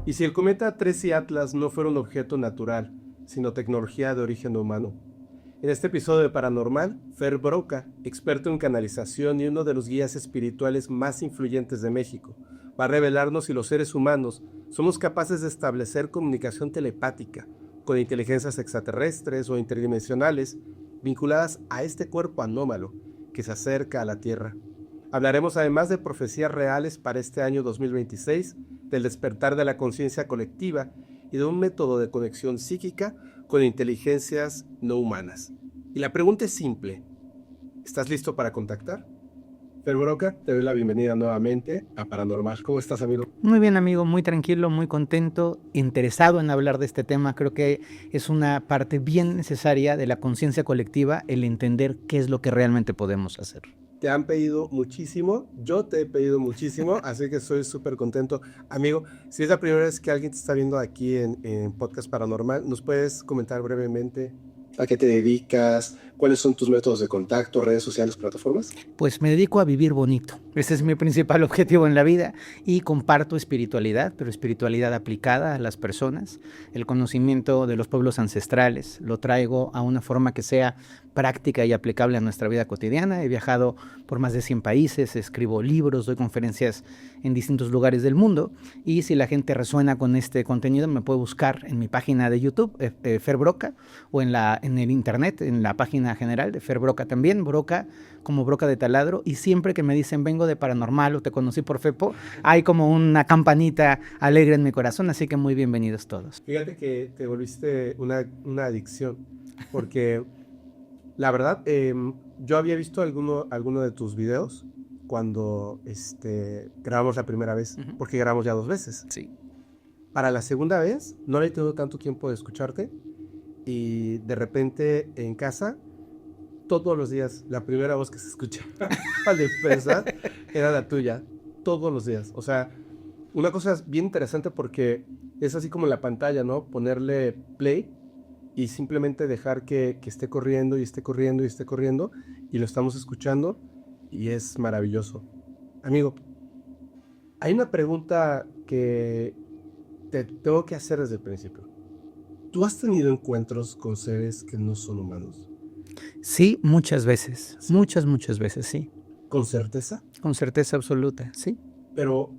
¿Y si el cometa 13 Atlas no fuera un objeto natural, sino tecnología de origen humano? En este episodio de Paranormal, Fer Broca, experto en canalización y uno de los guías espirituales más influyentes de México, va a revelarnos si los seres humanos somos capaces de establecer comunicación telepática con inteligencias extraterrestres o interdimensionales vinculadas a este cuerpo anómalo que se acerca a la Tierra. Hablaremos además de profecías reales para este año 2026, del despertar de la conciencia colectiva y de un método de conexión psíquica con inteligencias no humanas. Y la pregunta es simple: ¿estás listo para contactar? Fer Broca, te doy la bienvenida nuevamente a Paranormal. ¿Cómo estás, amigo? Muy bien, amigo, muy tranquilo, muy contento, interesado en hablar de este tema. Creo que es una parte bien necesaria de la conciencia colectiva, el entender qué es lo que realmente podemos hacer. Te han pedido muchísimo, yo te he pedido muchísimo, así que estoy súper contento. Amigo, si es la primera vez que alguien te está viendo aquí en Podcast Paranormal, ¿nos puedes comentar brevemente a qué te dedicas? ¿Cuáles son tus métodos de contacto, redes sociales, plataformas? Pues me dedico a vivir bonito. Ese es mi principal objetivo en la vida y comparto espiritualidad, pero espiritualidad aplicada a las personas. El conocimiento de los pueblos ancestrales lo traigo a una forma que sea práctica y aplicable a nuestra vida cotidiana. He viajado por más de 100 países, escribo libros, doy conferencias en distintos lugares del mundo, y si la gente resuena con este contenido me puede buscar en mi página de YouTube, Fer Broca, o en el internet, en la página general de Fer Broca también, Broca como Broca de Taladro, y siempre que me dicen vengo de Paranormal o te conocí por Fepo, hay como una campanita alegre en mi corazón, así que muy bienvenidos todos. Fíjate que te volviste una adicción, porque la verdad, yo había visto alguno de tus videos cuando grabamos la primera vez, porque grabamos ya 2 veces. Sí. Para la segunda vez no había tenido tanto tiempo de escucharte, y de repente en casa, todos los días, la primera voz que se escuchaba al empezar era la tuya, todos los días. O sea, una cosa bien interesante porque es así como en la pantalla, ¿no? Ponerle play y simplemente dejar que esté corriendo y esté corriendo y esté corriendo, y lo estamos escuchando y es maravilloso. Amigo, hay una pregunta que te tengo que hacer desde el principio. ¿Tú has tenido encuentros con seres que no son humanos? Sí, muchas veces, ¿Sí? muchas veces, sí. ¿Con certeza? Con certeza absoluta, sí. Pero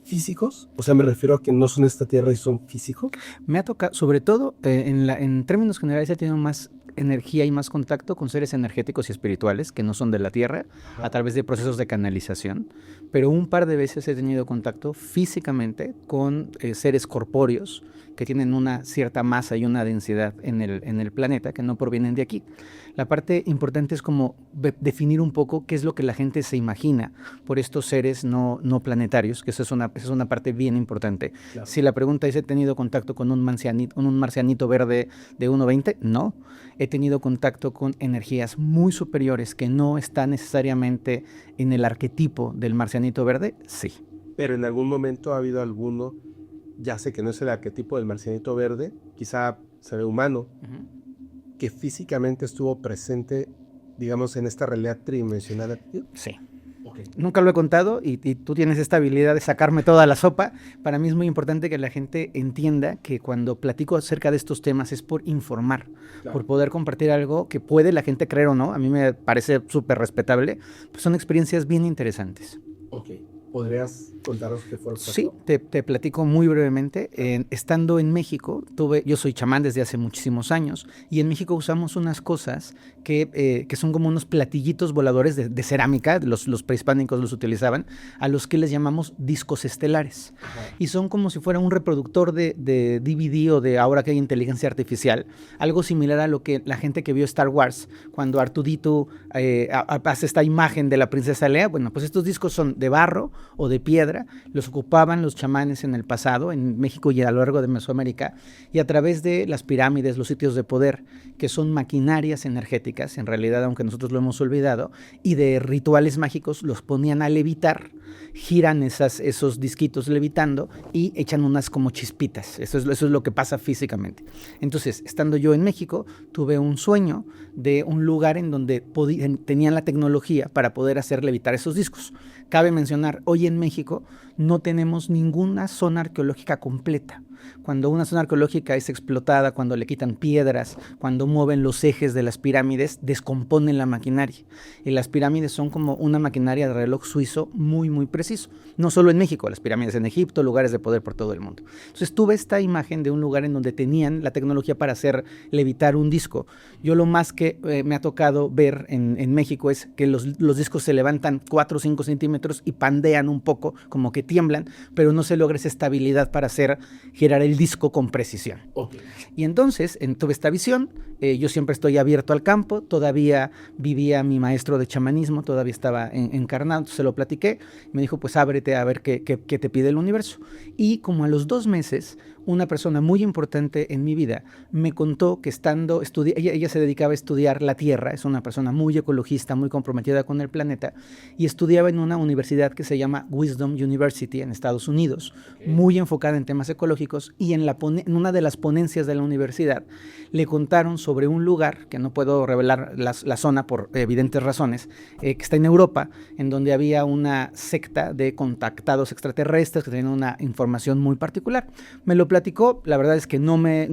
¿físicos? O sea, me refiero a que no son esta tierra y son físicos. Me ha tocado, sobre todo en términos generales, he tenido más energía y más contacto con seres energéticos y espirituales que no son de la Tierra, a través de procesos de canalización, pero un par de veces he tenido contacto físicamente con seres corpóreos que tienen una cierta masa y una densidad en el planeta que no provienen de aquí. La parte importante es como definir un poco qué es lo que la gente se imagina por estos seres no planetarios, que esa es una parte bien importante. Claro. Si la pregunta es, ¿he tenido contacto con un marcianito verde de 1,20? No. He tenido contacto con energías muy superiores que no están necesariamente en el arquetipo del marcianito verde, sí. Pero en algún momento ha habido alguno, ya sé que no es el arquetipo del marcianito verde, quizá se ve humano, que físicamente estuvo presente, digamos, en esta realidad tridimensional. Sí. Okay. Nunca lo he contado y tú tienes esta habilidad de sacarme toda la sopa. Para mí es muy importante que la gente entienda que cuando platico acerca de estos temas es por informar, claro, por poder compartir algo que puede la gente creer o no. A mí me parece súper respetable, pues son experiencias bien interesantes. Ok. ¿Podrías contaros qué fue el caso? Sí, te platico muy brevemente. Estando en México, yo soy chamán desde hace muchísimos años, y en México usamos unas cosas que son como unos platillitos voladores de cerámica, los prehispánicos los utilizaban, a los que les llamamos discos estelares. Ajá. Y son como si fuera un reproductor de DVD o de ahora que hay inteligencia artificial, algo similar a lo que la gente que vio Star Wars, cuando Artudito hace esta imagen de la princesa Leia. Bueno, pues estos discos son de barro o de piedra, los ocupaban los chamanes en el pasado, en México y a lo largo de Mesoamérica, y a través de las pirámides, los sitios de poder, que son maquinarias energéticas, en realidad, aunque nosotros lo hemos olvidado, y de rituales mágicos, los ponían a levitar, giran esos disquitos levitando y echan unas como chispitas. Eso es lo que pasa físicamente. Entonces, estando yo en México, tuve un sueño de un lugar en donde tenían la tecnología para poder hacer levitar esos discos. Cabe mencionar, hoy en México no tenemos ninguna zona arqueológica completa. Cuando una zona arqueológica es explotada, cuando le quitan piedras, cuando mueven los ejes de las pirámides, descomponen la maquinaria. Y las pirámides son como una maquinaria de reloj suizo muy, muy preciso. No solo en México, las pirámides en Egipto, lugares de poder por todo el mundo. Entonces tuve esta imagen de un lugar en donde tenían la tecnología para hacer levitar un disco. Yo lo más que me ha tocado ver en México es que los discos se levantan 4 o 5 centímetros y pandean un poco, como que tiemblan, pero no se logra esa estabilidad para hacer girar el disco con precisión. Okay. Y entonces tuve esta visión, yo siempre estoy abierto al campo, todavía vivía mi maestro de chamanismo, todavía estaba encarnado, se lo platiqué, me dijo pues ábrete a ver qué te pide el universo. Y como a los 2 meses, una persona muy importante en mi vida me contó que ella se dedicaba a estudiar la Tierra, es una persona muy ecologista, muy comprometida con el planeta, y estudiaba en una universidad que se llama Wisdom University en Estados Unidos, muy enfocada en temas ecológicos, y en una de las ponencias de la universidad le contaron sobre un lugar, que no puedo revelar la zona por evidentes razones, que está en Europa, en donde había una secta de contactados extraterrestres que tenían una información muy particular. Me lo platicó, la verdad es que no me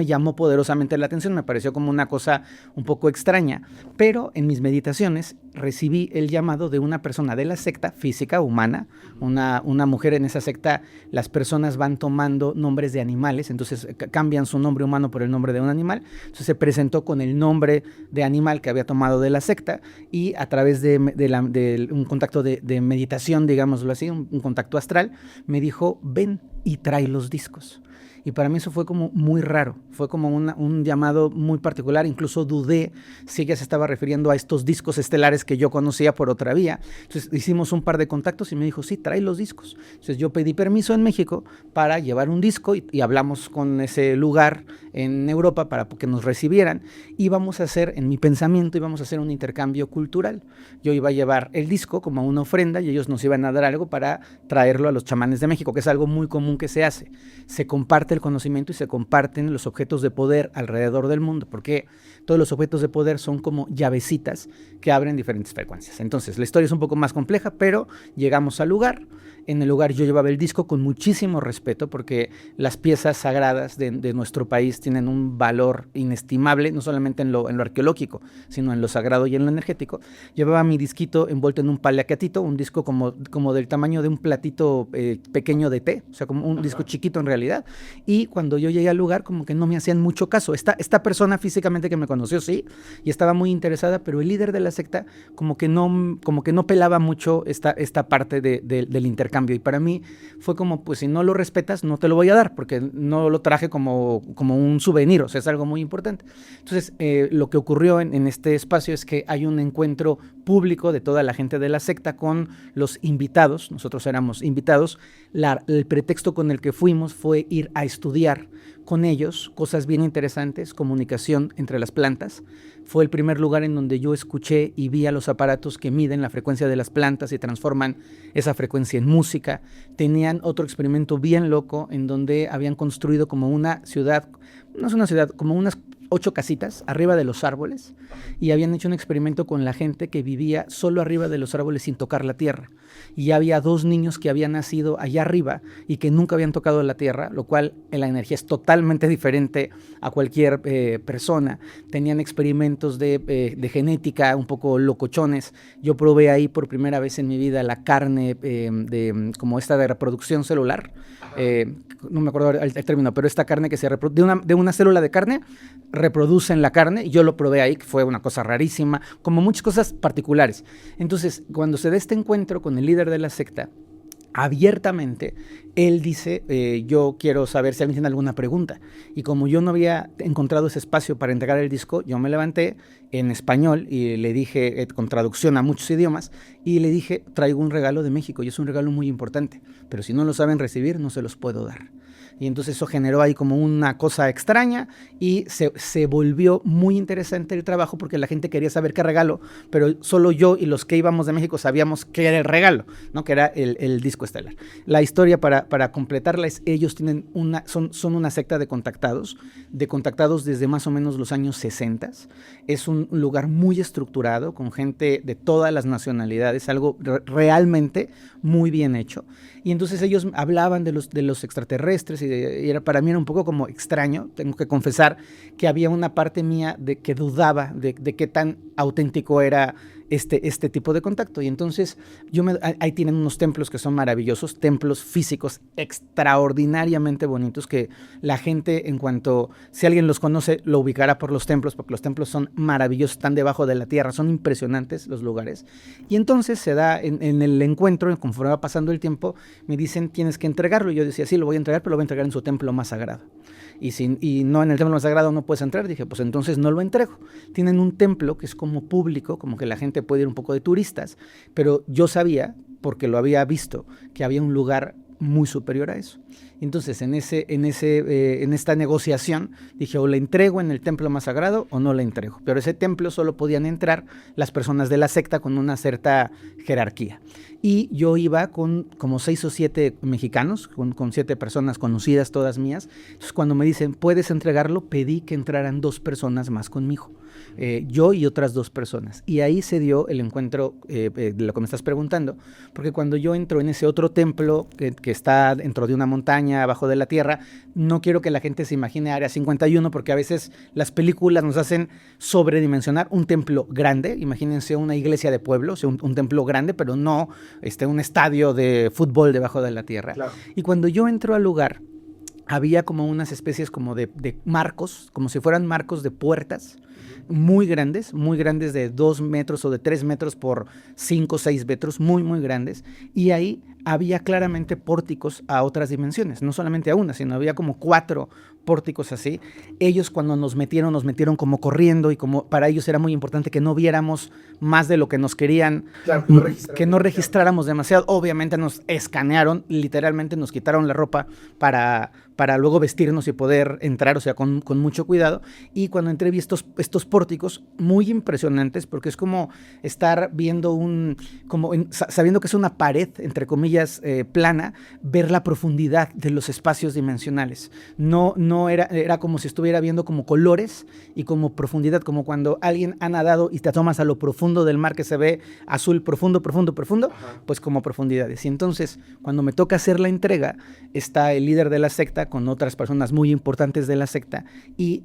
llamó poderosamente la atención, me pareció como una cosa un poco extraña, pero en mis meditaciones recibí el llamado de una persona de la secta física, humana, una mujer en esa secta. Las personas van tomando nombres de animales, entonces cambian su nombre humano por el nombre de un animal, entonces se presentó con el nombre de animal que había tomado de la secta, y a través de un contacto de meditación, digámoslo así, un contacto astral, me dijo, ven y trae los discos. Y para mí eso fue como muy raro, fue como un llamado muy particular, incluso dudé si ella se estaba refiriendo a estos discos estelares que yo conocía por otra vía. Entonces hicimos un par de contactos y me dijo, sí, trae los discos. Entonces yo pedí permiso en México para llevar un disco y hablamos con ese lugar en Europa para que nos recibieran. Íbamos a hacer, en mi pensamiento, íbamos a hacer un intercambio cultural. Yo iba a llevar el disco como una ofrenda y ellos nos iban a dar algo para traerlo a los chamanes de México, que es algo muy común que se hace. Se comparte el conocimiento y se comparten los objetos de poder alrededor del mundo, porque todos los objetos de poder son como llavecitas que abren diferentes frecuencias. Entonces, la historia es un poco más compleja, pero llegamos al lugar. En el lugar yo llevaba el disco con muchísimo respeto, porque las piezas sagradas de nuestro país tienen un valor inestimable, no solamente en lo arqueológico, sino en lo sagrado y en lo energético. Llevaba mi disquito envuelto en un paliacatito, un disco como del tamaño de un platito pequeño de té, o sea, como un disco chiquito en realidad. Y cuando yo llegué al lugar, como que no me hacían mucho caso. Esta persona físicamente que me conoció, sí, y estaba muy interesada, pero el líder de la secta como que no pelaba mucho esta parte del intercambio. Y para mí fue como, pues si no lo respetas, no te lo voy a dar, porque no lo traje como un souvenir, o sea, es algo muy importante. Entonces, lo que ocurrió en este espacio es que hay un encuentro público de toda la gente de la secta con los invitados. Nosotros éramos invitados. El pretexto con el que fuimos fue ir a estudiar con ellos cosas bien interesantes, comunicación entre las plantas. Fue el primer lugar en donde yo escuché y vi a los aparatos que miden la frecuencia de las plantas y transforman esa frecuencia en música. Tenían otro experimento bien loco en donde habían construido como una ciudad, no es una ciudad, como unas 8 casitas arriba de los árboles, y habían hecho un experimento con la gente que vivía solo arriba de los árboles sin tocar la tierra. Y había 2 niños que habían nacido allá arriba y que nunca habían tocado la tierra, lo cual la energía es totalmente diferente a cualquier persona. Tenían experimentos de genética un poco locochones. Yo probé ahí por primera vez en mi vida la carne como esta de reproducción celular. No me acuerdo el término, pero esta carne que se reproduce de una célula de carne, reproducen la carne, y yo lo probé ahí, que fue una cosa rarísima, como muchas cosas particulares. Entonces, cuando se da este encuentro con el líder de la secta, abiertamente, él dice, yo quiero saber si alguien tiene alguna pregunta. Y como yo no había encontrado ese espacio para entregar el disco, yo me levanté en español y le dije, con traducción a muchos idiomas, y le dije, traigo un regalo de México y es un regalo muy importante, pero si no lo saben recibir, no se los puedo dar. Y entonces eso generó ahí como una cosa extraña y se volvió muy interesante el trabajo, porque la gente quería saber qué regalo, pero solo yo y los que íbamos de México sabíamos qué era el regalo, ¿no? Que era el disco estelar. La historia para para completarla, ellos tienen son una secta de contactados desde más o menos los años 60. Es un lugar muy estructurado, con gente de todas las nacionalidades, algo realmente muy bien hecho. Y entonces ellos hablaban de los extraterrestres y para mí era un poco como extraño. Tengo que confesar que había una parte mía que dudaba de qué tan auténtico era este tipo de contacto. Y entonces ahí tienen unos templos que son maravillosos, templos físicos extraordinariamente bonitos, que la gente, en cuanto, si alguien los conoce, lo ubicará por los templos, porque los templos son maravillosos, están debajo de la tierra, son impresionantes los lugares. Y entonces se da en el encuentro, conforme va pasando el tiempo, me dicen, tienes que entregarlo. Y yo decía, sí, lo voy a entregar, pero lo voy a entregar en su templo más sagrado. Y no en el templo más sagrado no puedes entrar. Dije, pues entonces no lo entrego. Tienen un templo que es como público, como que la gente puede ir un poco de turistas, pero yo sabía, porque lo había visto, que había un lugar muy superior a eso. Entonces, en esta negociación, dije, o le entrego en el templo más sagrado o no le entrego. Pero ese templo solo podían entrar las personas de la secta con una cierta jerarquía. Y yo iba con como 6 o 7 mexicanos, con 7 personas conocidas, todas mías. Entonces, cuando me dicen, ¿puedes entregarlo?, pedí que entraran 2 personas más conmigo. Yo y otras 2 personas. Y ahí se dio el encuentro de lo que me estás preguntando, porque cuando yo entro en ese otro templo que está dentro de una montaña, abajo de la tierra, no quiero que la gente se imagine Área 51, porque a veces las películas nos hacen sobredimensionar un templo grande. Imagínense una iglesia de pueblo, o sea, un templo grande, pero no un estadio de fútbol debajo de la tierra. Claro. Y cuando yo entro al lugar, había como unas especies como de marcos, como si fueran marcos de puertas, muy grandes de 2 metros o de 3 metros por 5 o 6 metros, muy grandes, y ahí había claramente pórticos a otras dimensiones, no solamente a una, sino había como 4 pórticos así. Ellos cuando nos metieron como corriendo, y como para ellos era muy importante que no viéramos más de lo que nos querían, claro, que no registráramos demasiado. Obviamente nos escanearon, literalmente nos quitaron la ropa para luego vestirnos y poder entrar, o sea, con mucho cuidado. Y cuando entré vi estos pórticos muy impresionantes, porque es como estar viendo sabiendo que es una pared, entre comillas, plana, ver la profundidad de los espacios dimensionales. No era como si estuviera viendo como colores y como profundidad, como cuando alguien ha nadado y te tomas a lo profundo del mar, que se ve azul profundo, ajá, pues como profundidades. Y entonces, cuando me toca hacer la entrega, está el líder de la secta con otras personas muy importantes de la secta, y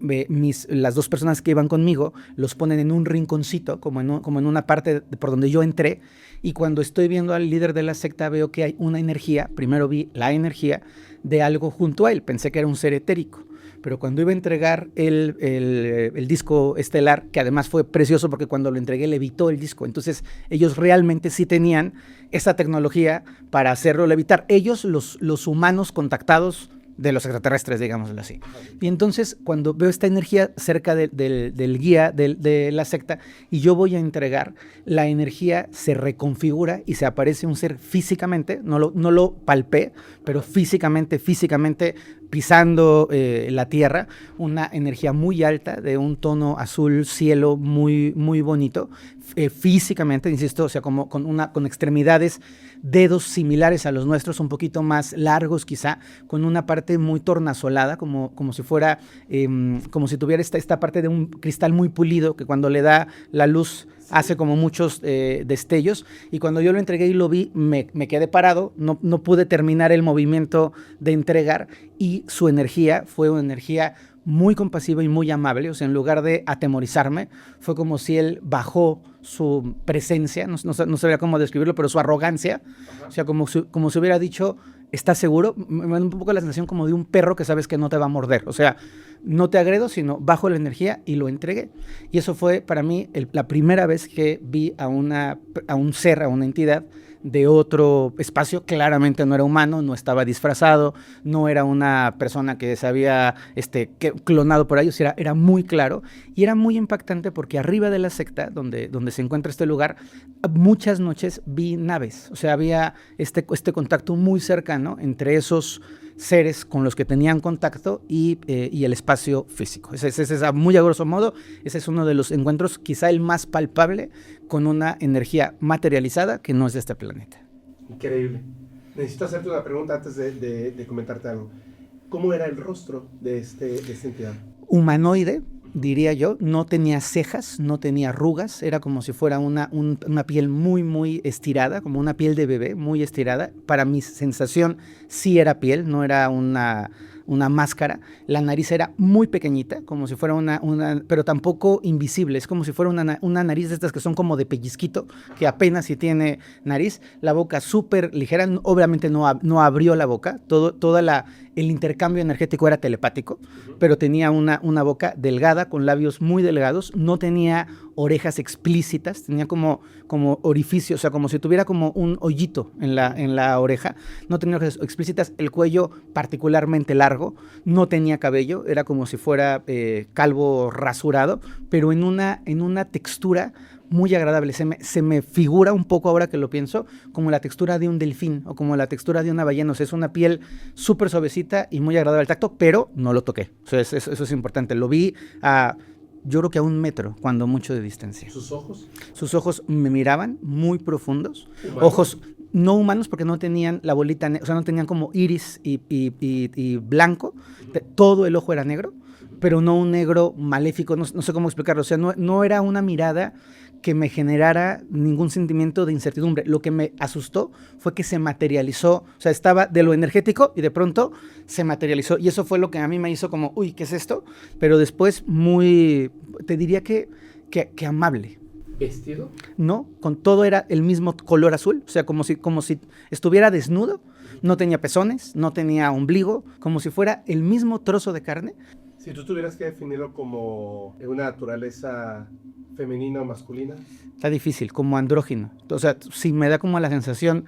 las 2 personas que iban conmigo los ponen en un rinconcito, como en una parte por donde yo entré. Y cuando estoy viendo al líder de la secta, veo que hay una energía. Primero vi la energía de algo junto a él, pensé que era un ser etérico, pero cuando iba a entregar el disco estelar, que además fue precioso porque cuando lo entregué levitó el disco, entonces ellos realmente sí tenían esa tecnología para hacerlo levitar. Ellos, los humanos contactados de los extraterrestres, digámoslo así. Y entonces, cuando veo esta energía cerca del guía de la secta, y yo voy a entregar, la energía se reconfigura y se aparece un ser físicamente, no lo palpé, pero físicamente pisando la tierra, una energía muy alta, de un tono azul cielo muy bonito, físicamente, insisto, o sea, con extremidades, dedos similares a los nuestros, un poquito más largos quizá, con una parte muy tornasolada, como si fuera, como si tuviera esta parte de un cristal muy pulido, que cuando le da la luz hace como muchos destellos. Y cuando yo lo entregué y lo vi, me quedé parado, no pude terminar el movimiento de entregar, y su energía fue una energía muy compasiva y muy amable. O sea, en lugar de atemorizarme, fue como si él bajó su presencia, no sabría cómo describirlo, pero su arrogancia. Ajá. O sea, como si hubiera dicho, ¿estás seguro? Me da un poco la sensación como de un perro que sabes que no te va a morder. O sea, no te agredo, sino bajo la energía, y lo entregué. Y eso fue para mí la primera vez que vi a un ser, a una entidad de otro espacio. Claramente no era humano, no estaba disfrazado, no era una persona que se había clonado por ahí. O sea, era muy claro y era muy impactante, porque arriba de la secta, donde se encuentra este lugar, muchas noches vi naves. O sea, había este contacto muy cercano entre esos seres con los que tenían contacto y el espacio físico. Ese es a muy a grosso modo, ese es uno de los encuentros, quizá el más palpable, con una energía materializada que no es de este planeta. Increíble. Necesito hacerte una pregunta antes de comentarte algo. ¿Cómo era el rostro de esta entidad? Humanoide, diría yo, no tenía cejas, no tenía arrugas, era como si fuera una piel muy, muy estirada, como una piel de bebé, muy estirada. Para mi sensación sí era piel, no era una máscara. La nariz era muy pequeñita, como si fuera pero tampoco invisible, es como si fuera una nariz de estas que son como de pellizquito, que apenas si tiene nariz. La boca súper ligera, obviamente no abrió la boca, el intercambio energético era telepático, pero tenía una boca delgada, con labios muy delgados, no tenía orejas explícitas, tenía como orificio, o sea, como si tuviera como un hoyito en la oreja, no tenía orejas explícitas, el cuello particularmente largo, no tenía cabello, era como si fuera calvo rasurado, pero en una textura muy agradable. Se me figura un poco, ahora que lo pienso, como la textura de un delfín o como la textura de una ballena. O sea, es una piel súper suavecita y muy agradable al tacto, pero no lo toqué. O sea, eso es importante. Lo vi yo creo que a 1 metro, cuando mucho de distancia. ¿Sus ojos? Sus ojos me miraban muy profundos. ¿Humanos? Ojos no humanos, porque no tenían la bolita, o sea, no tenían como iris y blanco. Todo el ojo era negro, pero no un negro maléfico, no sé cómo explicarlo. O sea, no era una mirada que me generara ningún sentimiento de incertidumbre. Lo que me asustó fue que se materializó, o sea, estaba de lo energético y de pronto se materializó. Y eso fue lo que a mí me hizo como, uy, ¿qué es esto? Pero después te diría que amable. ¿Vestido? No, con todo era el mismo color azul, o sea, como si estuviera desnudo, no tenía pezones, no tenía ombligo, como si fuera el mismo trozo de carne. Si tú tuvieras que definirlo como una naturaleza femenina o masculina. Está difícil, como andrógino. O sea, sí me da como la sensación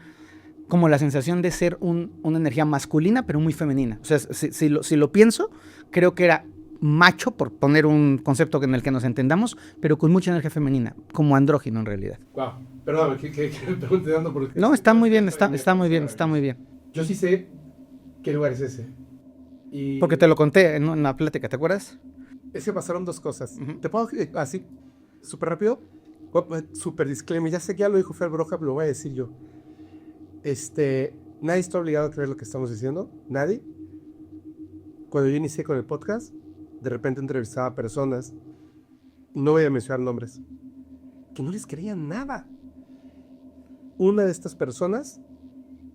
de ser una energía masculina, pero muy femenina. O sea, si lo pienso, creo que era macho, por poner un concepto en el que nos entendamos, pero con mucha energía femenina, como andrógino en realidad. Wow, perdóname, que me pregunte dando porque... No, está muy bien, está muy bien, está muy bien. Yo sí sé qué lugar es ese. Porque te lo conté en una plática, ¿te acuerdas? Es que pasaron 2 cosas. ¿Te puedo así, súper rápido? Súper disclaimer, ya sé que ya lo dijo Fer Broca, pero lo voy a decir yo. Nadie está obligado a creer lo que estamos diciendo, nadie. Cuando yo inicié con el podcast, de repente entrevistaba a personas, no voy a mencionar nombres, que no les creían nada. Una de estas personas,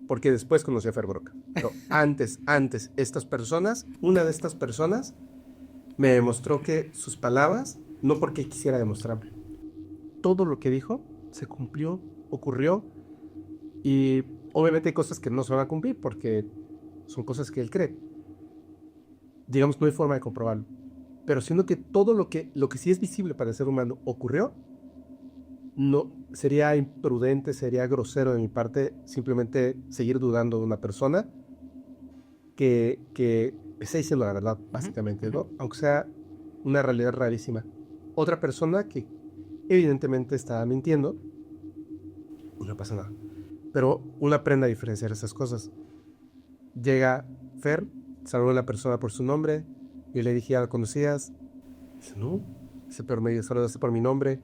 porque después conocí a Fer Broca, pero antes, una de estas personas me demostró que sus palabras, no porque quisiera demostrarme, todo lo que dijo se cumplió, ocurrió, y obviamente hay cosas que no se van a cumplir porque son cosas que él cree. Digamos, no hay forma de comprobarlo. Pero siendo que todo lo que sí es visible para el ser humano ocurrió, no sería imprudente, sería grosero de mi parte simplemente seguir dudando de una persona que está diciendo la verdad, básicamente, ¿no? Aunque sea una realidad rarísima. Otra persona que evidentemente estaba mintiendo, no pasa nada. Pero uno aprende a diferenciar esas cosas. Llega Fer, saluda a la persona por su nombre, y le dije, ¿ya la conocías? Dice, no. Dice, pero me saludaste por mi nombre.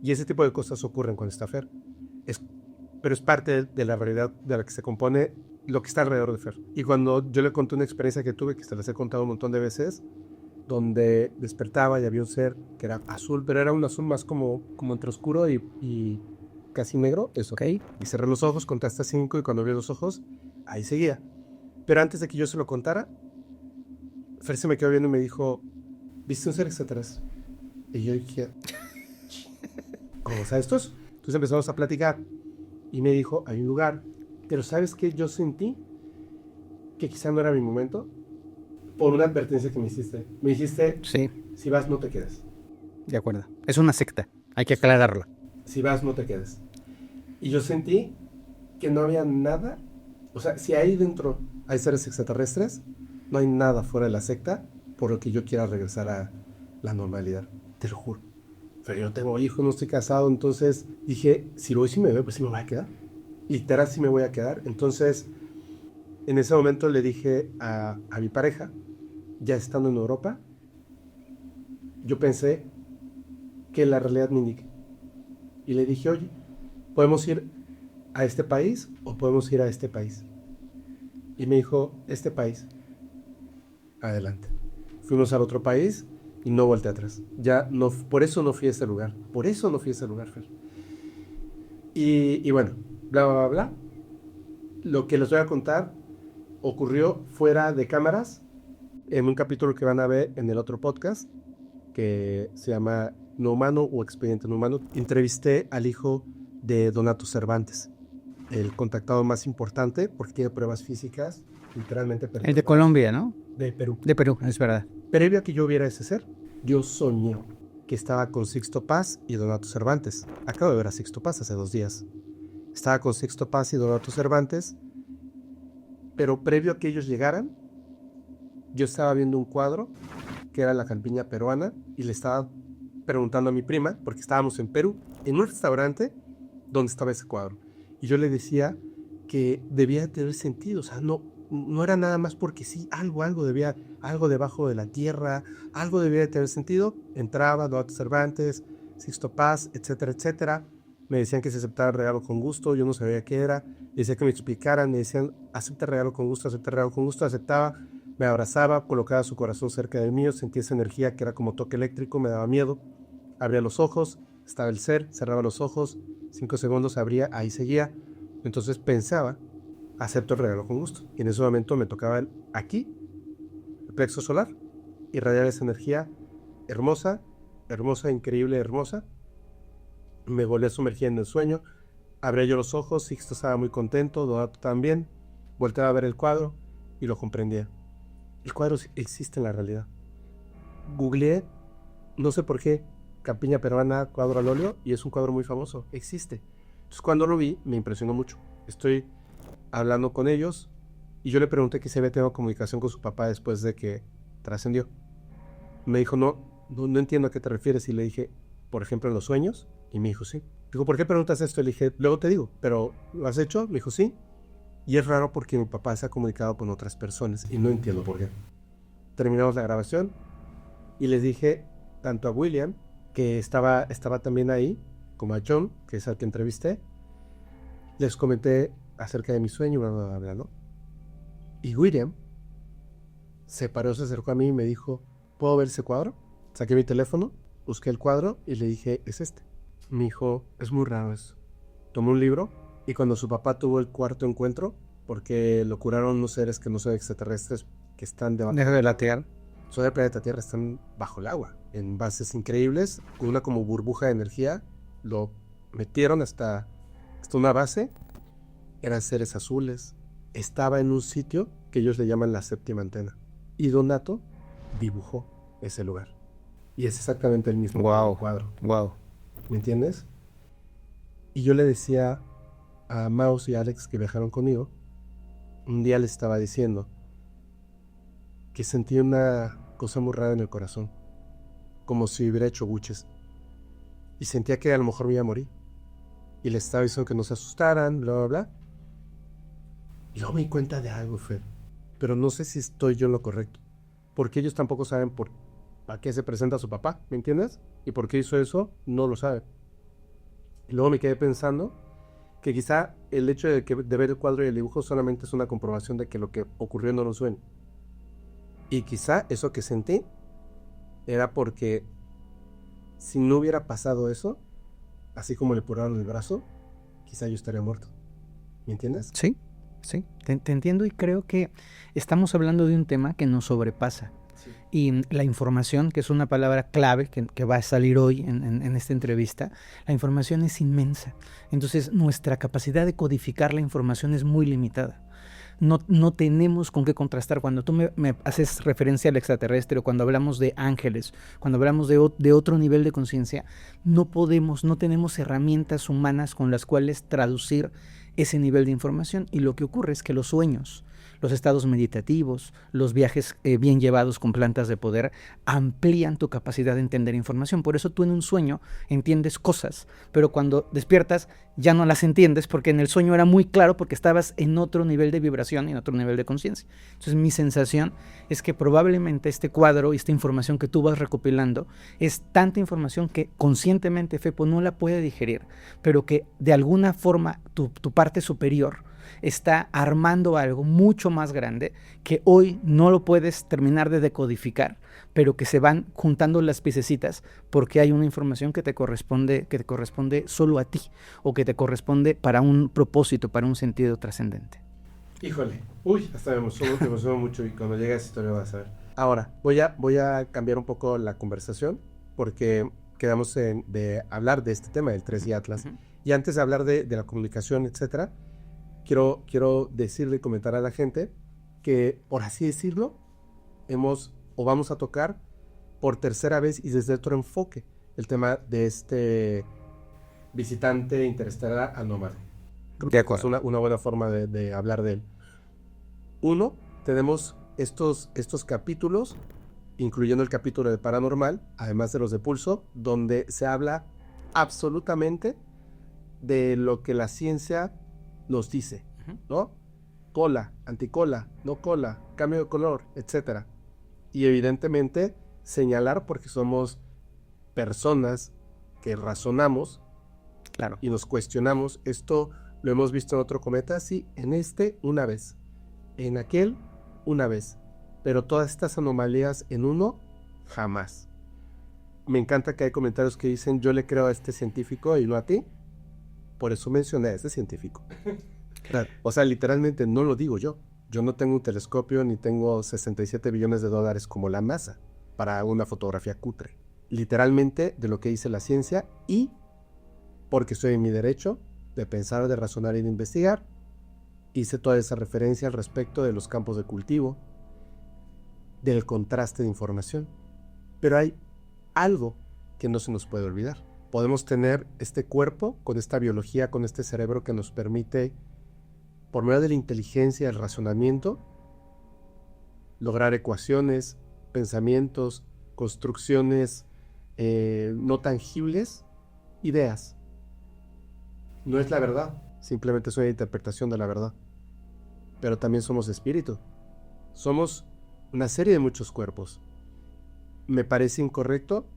Y ese tipo de cosas ocurren cuando está Fer. Pero es parte de la realidad de la que se compone lo que está alrededor de Fer. Y cuando yo le conté una experiencia que tuve, que se las he contado un montón de veces, donde despertaba y había un ser que era azul, pero era un azul más como entre oscuro y casi negro, eso. Okay. Y cerré los ojos, conté hasta 5 y cuando abrí los ojos, ahí seguía. Pero antes de que yo se lo contara, Fer se me quedó viendo y me dijo, ¿viste un ser extraterrestre? Y yo dije, ¿cómo sabes esto? Entonces empezamos a platicar y me dijo, hay un lugar, pero ¿sabes qué? Yo sentí que quizá no era mi momento por una advertencia que me hiciste. Me dijiste, sí, si vas no te quedes. De acuerdo. Es una secta, hay que aclararlo. Si vas no te quedes. Y yo sentí que no había nada, o sea, si ahí dentro hay seres extraterrestres, no hay nada fuera de la secta por lo que yo quiera regresar a la normalidad, te lo juro. Pero yo no tengo hijos, no estoy casado, entonces dije, si hoy sí me veo, pues sí me voy a quedar. Literal sí me voy a quedar. Entonces, en ese momento le dije a mi pareja, ya estando en Europa, yo pensé que la realidad me indique. Y le dije, oye, ¿podemos ir a este país o podemos ir a este país? Y me dijo, este país, adelante. Fuimos al otro país y no volteé atrás. Ya no, por eso no fui a ese lugar. Por eso no fui a ese lugar, Fer. Y bueno, bla, bla, bla, bla. Lo que les voy a contar ocurrió fuera de cámaras en un capítulo que van a ver en el otro podcast que se llama No Humano o Expediente No Humano. Entrevisté al hijo de Donato Cervantes, el contactado más importante porque tiene pruebas físicas literalmente El de Colombia, ¿no? de Perú. De Perú, es verdad. Previo a que yo viera ese ser, yo soñé que estaba con Sixto Paz y Donato Cervantes. Acabo de ver a Sixto Paz hace 2 días. Estaba con Sixto Paz y Donato Cervantes, pero previo a que ellos llegaran, yo estaba viendo un cuadro que era la campiña peruana y le estaba preguntando a mi prima, porque estábamos en Perú, en un restaurante donde estaba ese cuadro. Y yo le decía que debía tener sentido, o sea, no era nada más porque sí, algo debajo de la tierra, algo debía de tener sentido. Entraba Donato Cervantes, Sixto Paz, etcétera, etcétera. Me decían que se aceptaba el regalo con gusto, yo no sabía qué era. Decía que me explicaran, me decían, acepta el regalo con gusto, aceptaba. Me abrazaba, colocaba su corazón cerca del mío, sentía esa energía que era como toque eléctrico, me daba miedo. Abría los ojos, estaba el ser, cerraba los ojos, 5 segundos abría, ahí seguía. Entonces pensaba, acepto el regalo con gusto. Y en ese momento me tocaba aquí, el plexo solar, irradiar esa energía hermosa, increíble, hermosa. Me volví a sumergir en el sueño, abría yo los ojos, Sixto estaba muy contento, Donato también. Volteaba a ver el cuadro y lo comprendía. El cuadro existe en la realidad. Googleé, no sé por qué, campiña peruana, cuadro al óleo, y es un cuadro muy famoso, existe. Entonces cuando lo vi, me impresionó mucho. Estoy hablando con ellos y yo le pregunté que si había tenido comunicación con su papá después de que trascendió. Me dijo, no entiendo a qué te refieres, y le dije, por ejemplo, en los sueños, y me dijo, sí. Digo, ¿por qué preguntas esto? Le dije, luego te digo, ¿pero lo has hecho? Me dijo, sí. Y es raro porque mi papá se ha comunicado con otras personas y no entiendo por qué. Terminamos la grabación y les dije tanto a William, que estaba también ahí, como a John, que es al que entrevisté. Les comenté acerca de mi sueño, bla, bla, bla, ¿no? Y William se paró, se acercó a mí y me dijo, ¿puedo ver ese cuadro? Saqué mi teléfono, busqué el cuadro y le dije, es este. Me dijo, es muy raro eso. Tomó un libro y cuando su papá tuvo el cuarto encuentro, porque lo curaron unos seres que no son extraterrestres, que están debajo de la Tierra. Son del planeta Tierra, están bajo el agua, en bases increíbles, con una como burbuja de energía. Lo metieron hasta una base, eran seres azules. Estaba en un sitio que ellos le llaman la séptima antena. Y Donato dibujó ese lugar. Y es exactamente el mismo cuadro. Wow. ¿Me entiendes? Y yo le decía a Maus y Alex, que viajaron conmigo, un día les estaba diciendo que sentí una cosa muy rara en el corazón, como si hubiera hecho buches, y sentía que a lo mejor me iba a morir, y les estaba diciendo que no se asustaran, bla, bla, bla. Y luego me di cuenta de algo, Fer, pero no sé si estoy yo en lo correcto, porque ellos tampoco saben a qué se presenta su papá, ¿me entiendes? Y por qué hizo eso, no lo saben. Y luego me quedé pensando que quizá el hecho de ver el cuadro y el dibujo solamente es una comprobación de que lo que ocurrió no lo sueño. Y quizá eso que sentí era porque si no hubiera pasado eso, así como le apuraron el brazo, quizá yo estaría muerto. ¿Me entiendes? Sí, te entiendo, y creo que estamos hablando de un tema que nos sobrepasa. Sí. Y la información, que es una palabra clave que va a salir hoy en esta entrevista, la información es inmensa. Entonces nuestra capacidad de codificar la información es muy limitada. No tenemos con qué contrastar. Cuando tú me haces referencia al extraterrestre, o cuando hablamos de ángeles, cuando hablamos de otro nivel de conciencia, no tenemos herramientas humanas con las cuales traducir ese nivel de información. Y lo que ocurre es que los sueños, los estados meditativos, los viajes bien llevados con plantas de poder amplían tu capacidad de entender información. Por eso tú en un sueño entiendes cosas, pero cuando despiertas ya no las entiendes, porque en el sueño era muy claro, porque estabas en otro nivel de vibración y en otro nivel de conciencia. Entonces mi sensación es que probablemente este cuadro y esta información que tú vas recopilando es tanta información que conscientemente Fepo no la puede digerir, pero que de alguna forma tu parte superior está armando algo mucho más grande que hoy no lo puedes terminar de decodificar, pero que se van juntando las piececitas porque hay una información que te corresponde solo a ti, o que te corresponde para un propósito, para un sentido trascendente. Híjole, hasta me emociono mucho, y cuando llegue a esa historia vas a ver. Ahora, voy a cambiar un poco la conversación, porque quedamos de hablar de este tema del 3 y Atlas. Uh-huh. Y antes de hablar de la comunicación, etcétera, quiero decirle y comentar a la gente que, por así decirlo, vamos a tocar por tercera vez y desde otro enfoque el tema de este visitante interestelar anómalo. De acuerdo. Es una buena forma de hablar de él. Uno, tenemos estos capítulos, incluyendo el capítulo de Paranormal, además de los de Pulso, donde se habla absolutamente de lo que la ciencia nos dice, ¿no? Cola, anticola, no cola, cambio de color, etc. Y evidentemente señalar, porque somos personas que razonamos, claro, y nos cuestionamos. Esto lo hemos visto en otro cometa, sí, en este una vez, en aquel una vez, pero todas estas anomalías en uno, jamás. Me encanta que hay comentarios que dicen: yo le creo a este científico y no a ti. Por eso mencioné a este científico. Claro. O sea, literalmente no lo digo yo. Yo no tengo un telescopio ni tengo 67 billones de dólares como la NASA para una fotografía cutre. Literalmente de lo que dice la ciencia, y porque estoy en mi derecho de pensar, de razonar y de investigar, hice toda esa referencia al respecto de los campos de cultivo, del contraste de información. Pero hay algo que no se nos puede olvidar. Podemos tener este cuerpo con esta biología, con este cerebro que nos permite, por medio de la inteligencia y el razonamiento, lograr ecuaciones, pensamientos, construcciones no tangibles, ideas. No es la verdad, simplemente es una interpretación de la verdad. Pero también somos espíritu. Somos una serie de muchos cuerpos. Me parece incorrecto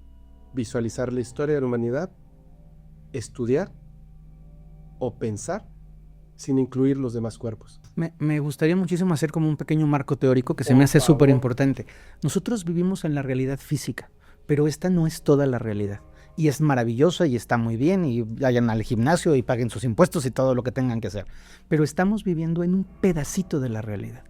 visualizar la historia de la humanidad, estudiar o pensar sin incluir los demás cuerpos. Me gustaría muchísimo hacer como un pequeño marco teórico que se me hace súper importante. Nosotros vivimos en la realidad física, pero esta no es toda la realidad. Y es maravillosa y está muy bien, y vayan al gimnasio y paguen sus impuestos y todo lo que tengan que hacer. Pero estamos viviendo en un pedacito de la realidad.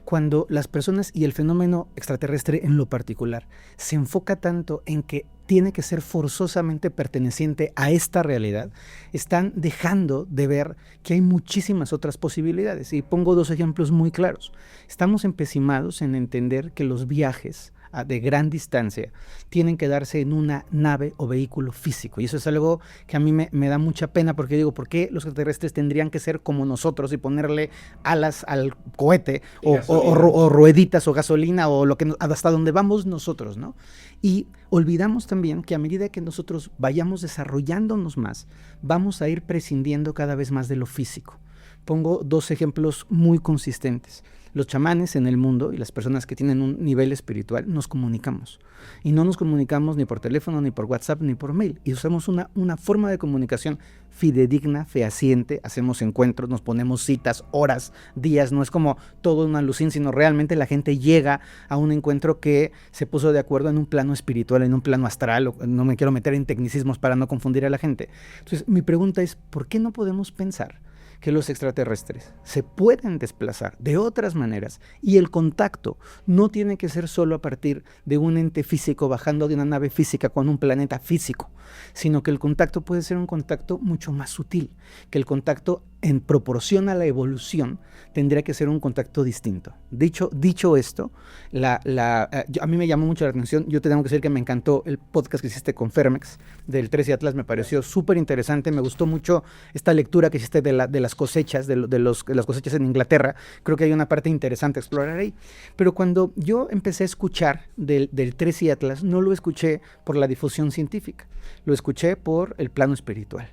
Cuando las personas y el fenómeno extraterrestre en lo particular se enfoca tanto en que tiene que ser forzosamente perteneciente a esta realidad, están dejando de ver que hay muchísimas otras posibilidades. Y pongo 2 ejemplos muy claros. Estamos empecimados en entender que los viajes de gran distancia tienen que darse en una nave o vehículo físico, y eso es algo que a mí me da mucha pena, porque digo, ¿por qué los extraterrestres tendrían que ser como nosotros y ponerle alas al cohete o rueditas o gasolina o lo que hasta donde vamos nosotros, ¿no? Y olvidamos también que a medida que nosotros vayamos desarrollándonos más, vamos a ir prescindiendo cada vez más de lo físico. Pongo 2 ejemplos muy consistentes. Los chamanes en el mundo y las personas que tienen un nivel espiritual nos comunicamos. Y no nos comunicamos ni por teléfono, ni por WhatsApp, ni por mail. Y usamos una forma de comunicación fidedigna, fehaciente. Hacemos encuentros, nos ponemos citas, horas, días. No es como todo una alucín, sino realmente la gente llega a un encuentro que se puso de acuerdo en un plano espiritual, en un plano astral. No me quiero meter en tecnicismos para no confundir a la gente. Entonces, mi pregunta es, ¿por qué no podemos pensar que los extraterrestres se pueden desplazar de otras maneras, y el contacto no tiene que ser solo a partir de un ente físico bajando de una nave física con un planeta físico, sino que el contacto puede ser un contacto mucho más sutil, que el contacto en proporción a la evolución tendría que ser un contacto distinto. Dicho esto, a mí me llamó mucho la atención. Yo te tengo que decir que me encantó el podcast que hiciste con Fermex del 3 y Atlas, me pareció súper interesante. Me gustó mucho esta lectura que hiciste de las cosechas, de las cosechas en Inglaterra. Creo que hay una parte interesante a explorar ahí. Pero cuando yo empecé a escuchar del 3 y Atlas, no lo escuché por la difusión científica, lo escuché por el plano espiritual.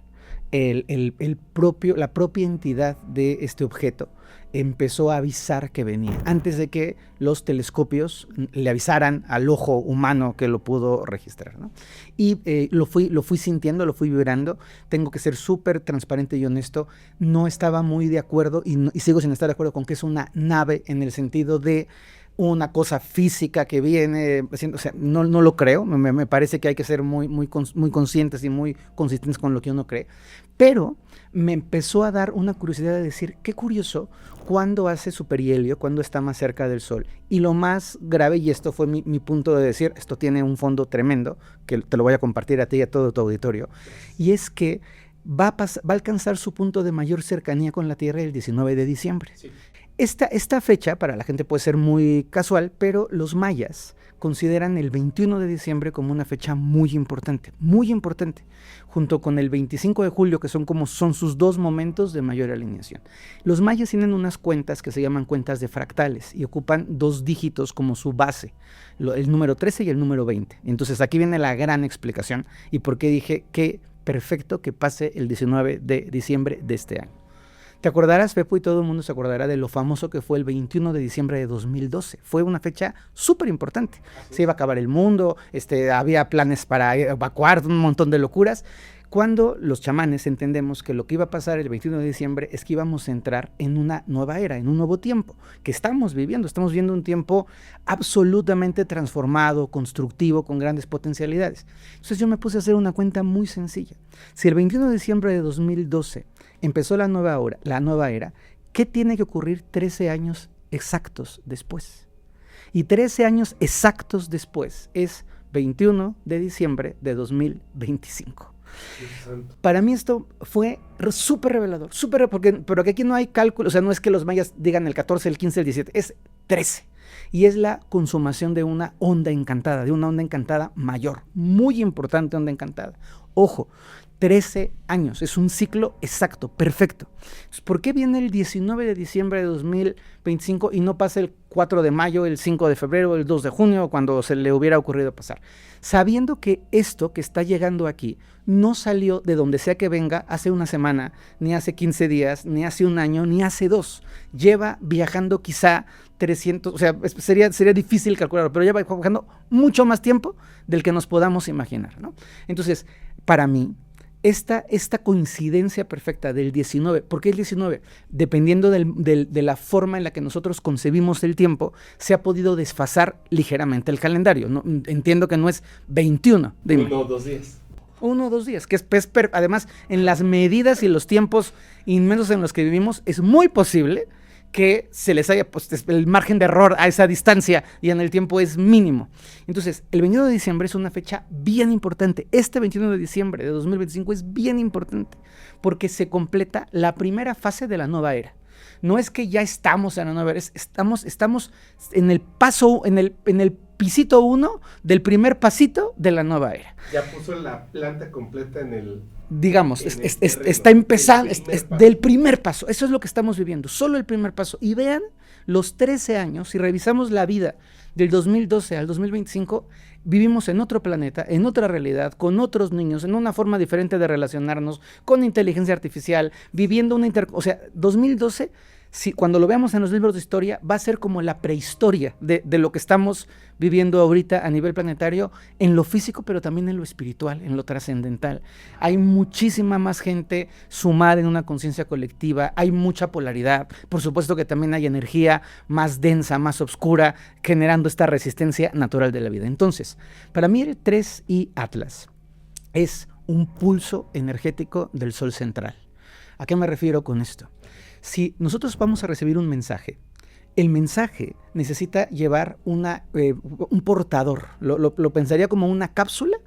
la propia entidad de este objeto empezó a avisar que venía, antes de que los telescopios le avisaran al ojo humano que lo pudo registrar, ¿no? Y lo fui sintiendo, lo fui vibrando. Tengo que ser súper transparente y honesto, no estaba muy de acuerdo y sigo sin estar de acuerdo con que es una nave en el sentido de una cosa física que viene, o sea, no lo creo. Me parece que hay que ser muy conscientes y muy consistentes con lo que uno cree, pero me empezó a dar una curiosidad de decir, qué curioso, cuando hace superhelio, cuando está más cerca del Sol. Y lo más grave, y esto fue mi punto de decir, esto tiene un fondo tremendo, que te lo voy a compartir a ti y a todo tu auditorio, y es que va a alcanzar su punto de mayor cercanía con la Tierra el 19 de diciembre. Sí. Esta fecha para la gente puede ser muy casual, pero los mayas consideran el 21 de diciembre como una fecha muy importante, junto con el 25 de julio, que son sus dos momentos de mayor alineación. Los mayas tienen unas cuentas que se llaman cuentas de fractales y ocupan 2 dígitos como su base, el número 13 y el número 20. Entonces aquí viene la gran explicación y por qué dije que perfecto que pase el 19 de diciembre de este año. Te acordarás, Pepo, y todo el mundo se acordará de lo famoso que fue el 21 de diciembre de 2012. Fue una fecha súper importante. Se iba a acabar el mundo, había planes para evacuar, un montón de locuras. Cuando los chamanes entendemos que lo que iba a pasar el 21 de diciembre es que íbamos a entrar en una nueva era, en un nuevo tiempo, que estamos viviendo un tiempo absolutamente transformado, constructivo, con grandes potencialidades. Entonces yo me puse a hacer una cuenta muy sencilla. Si el 21 de diciembre de 2012 empezó la nueva era, ¿qué tiene que ocurrir 13 años exactos después? Y 13 años exactos después es 21 de diciembre de 2025. Para mí esto fue súper revelador, pero que aquí no hay cálculo, o sea, no es que los mayas digan el 14, el 15, el 17, es 13. Y es la consumación de una onda encantada, mayor, muy importante onda encantada. Ojo, 13 años, es un ciclo exacto, perfecto. ¿Por qué viene el 19 de diciembre de 2025 y no pasa el 4 de mayo, el 5 de febrero, el 2 de junio, cuando se le hubiera ocurrido pasar? Sabiendo que esto que está llegando aquí no salió de donde sea que venga hace una semana, ni hace 15 días, ni hace un año, ni hace 2. Lleva viajando quizá 300, o sea, sería difícil calcularlo, pero lleva viajando mucho más tiempo del que nos podamos imaginar, ¿no? Entonces, para mí, esta coincidencia perfecta del 19, ¿por qué el 19? Dependiendo de la forma en la que nosotros concebimos el tiempo, se ha podido desfasar ligeramente el calendario, ¿no? Entiendo que no es 21. Dime. 1 o 2 días. 1 o 2 días, que además en las medidas y los tiempos inmensos en los que vivimos, es muy posible que se les haya, pues, el margen de error a esa distancia y en el tiempo es mínimo. Entonces, el 21 de diciembre es una fecha bien importante. Este 21 de diciembre de 2025 es bien importante porque se completa la primera fase de la nueva era. No es que ya estamos en la nueva era, estamos en el paso, en el pisito 1 del primer pasito de la nueva era. Ya puso la planta completa en el... Digamos, está empezando, del primer paso. Eso es lo que estamos viviendo, solo el primer paso. Y vean los 13 años, si revisamos la vida del 2012 al 2025, vivimos en otro planeta, en otra realidad, con otros niños, en una forma diferente de relacionarnos, con inteligencia artificial, viviendo o sea, 2012... cuando lo veamos en los libros de historia, va a ser como la prehistoria de lo que estamos viviendo ahorita a nivel planetario, en lo físico, pero también en lo espiritual, en lo trascendental. Hay muchísima más gente sumada en una conciencia colectiva, hay mucha polaridad, por supuesto que también hay energía más densa, más oscura, generando esta resistencia natural de la vida. Entonces, para mí el 3i Atlas es un pulso energético del Sol central. ¿A qué me refiero con esto? Si nosotros vamos a recibir un mensaje, el mensaje necesita llevar un portador. Lo pensaría como una cápsula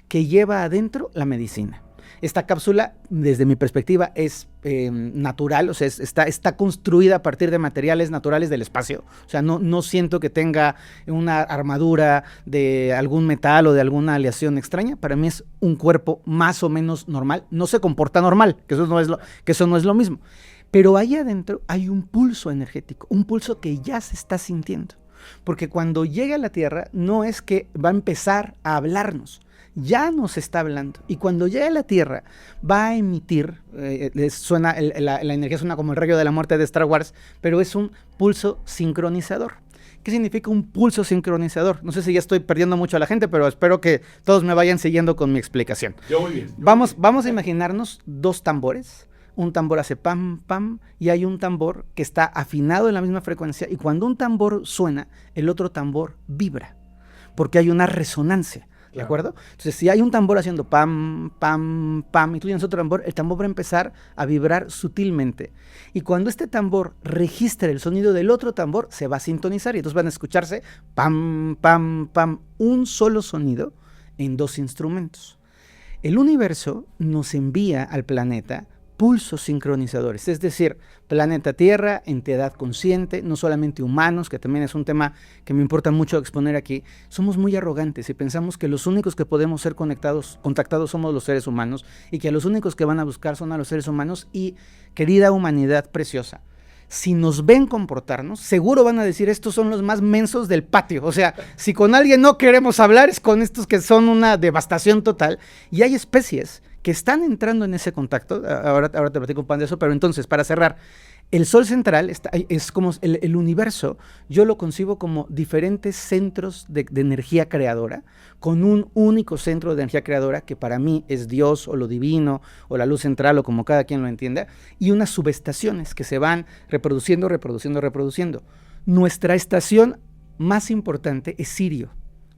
que lleva adentro la medicina. Esta cápsula, desde mi perspectiva, es natural, o sea, está construida a partir de materiales naturales del espacio. O sea, no siento que tenga una armadura de algún metal o de alguna aleación extraña. Para mí es un cuerpo más o menos normal. No se comporta normal, que eso no es lo mismo. Pero ahí adentro hay un pulso energético, un pulso que ya se está sintiendo. Porque cuando llega a la Tierra no es que va a empezar a hablarnos, ya nos está hablando. Y cuando llegue la Tierra, va a emitir, la energía suena como el rayo de la muerte de Star Wars, pero es un pulso sincronizador. ¿Qué significa un pulso sincronizador? No sé si ya estoy perdiendo mucho a la gente, pero espero que todos me vayan siguiendo con mi explicación. Yo muy bien. Vamos a imaginarnos dos tambores. Un tambor hace pam, pam, y hay un tambor que está afinado en la misma frecuencia, y cuando un tambor suena, el otro tambor vibra, porque hay una resonancia, ¿de acuerdo? Entonces, si hay un tambor haciendo pam, pam, pam, y tú tienes otro tambor, el tambor va a empezar a vibrar sutilmente. Y cuando este tambor registre el sonido del otro tambor, se va a sintonizar, y entonces van a escucharse pam, pam, pam, un solo sonido en dos instrumentos. El universo nos envía al planeta pulsos sincronizadores, es decir, planeta Tierra, entidad consciente, no solamente humanos, que también es un tema que me importa mucho exponer aquí. Somos muy arrogantes y pensamos que los únicos que podemos ser contactados somos los seres humanos, y que a los únicos que van a buscar son a los seres humanos. Y querida humanidad preciosa, si nos ven comportarnos, seguro van a decir, estos son los más mensos del patio. O sea, si con alguien no queremos hablar, es con estos que son una devastación total. Y hay especies que están entrando en ese contacto. Ahora te platico un pan de eso, pero entonces, para cerrar, el Sol central es como el universo. Yo lo concibo como diferentes centros de energía creadora, con un único centro de energía creadora que para mí es Dios, o lo divino, o la luz central, o como cada quien lo entienda, y unas subestaciones que se van reproduciendo. Nuestra estación más importante es Sirio,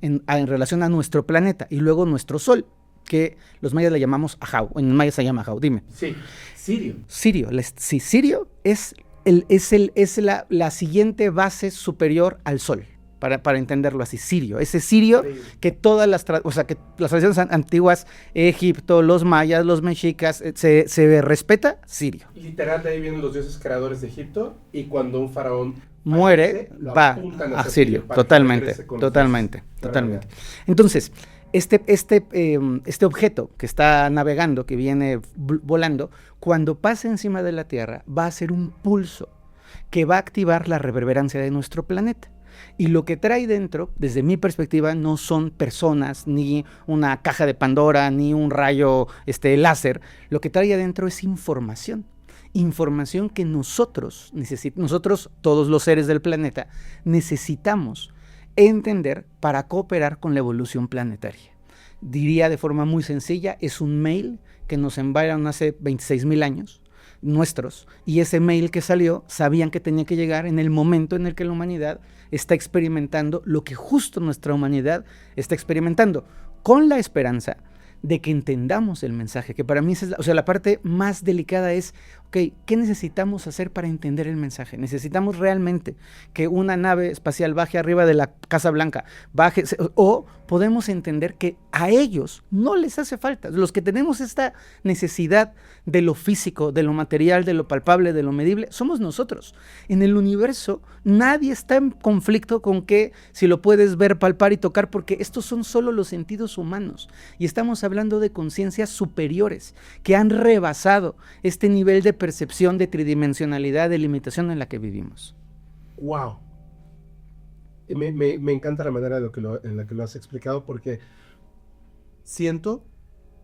en relación a nuestro planeta, y luego nuestro Sol, que los mayas le llamamos Ajau. En maya se llama Ajau, dime. Sí, Sirio. Sirio, sí, Sirio es la siguiente base superior al Sol, para entenderlo así. Sirio, ese Sirio que todas las tradiciones antiguas, Egipto, los mayas, los mexicas, se respeta, Sirio. Literal, de ahí vienen los dioses creadores de Egipto, y cuando un faraón muere, va a Sirio, totalmente. Entonces, este objeto que está navegando, que viene volando, cuando pase encima de la Tierra, va a hacer un pulso que va a activar la reverberancia de nuestro planeta. Y lo que trae dentro, desde mi perspectiva, no son personas, ni una caja de Pandora, ni un rayo láser. Lo que trae adentro es información. Información que nosotros, todos los seres del planeta, necesitamos entender para cooperar con la evolución planetaria. Diría de forma muy sencilla, es un mail que nos enviaron hace 26,000 años, nuestros, y ese mail que salió, sabían que tenía que llegar en el momento en el que la humanidad está experimentando lo que justo nuestra humanidad está experimentando, con la esperanza de que entendamos el mensaje, que para mí es la parte más delicada es, ¿qué necesitamos hacer para entender el mensaje? Necesitamos realmente que una nave espacial baje arriba de la Casa Blanca, o podemos entender que a ellos no les hace falta. Los que tenemos esta necesidad de lo físico, de lo material, de lo palpable, de lo medible, somos nosotros. En el universo nadie está en conflicto con que si lo puedes ver, palpar y tocar, porque estos son solo los sentidos humanos, y estamos hablando de conciencias superiores que han rebasado este nivel de percepción, de tridimensionalidad, de limitación en la que vivimos. ¡Wow! Me encanta la manera en la que lo has explicado, porque siento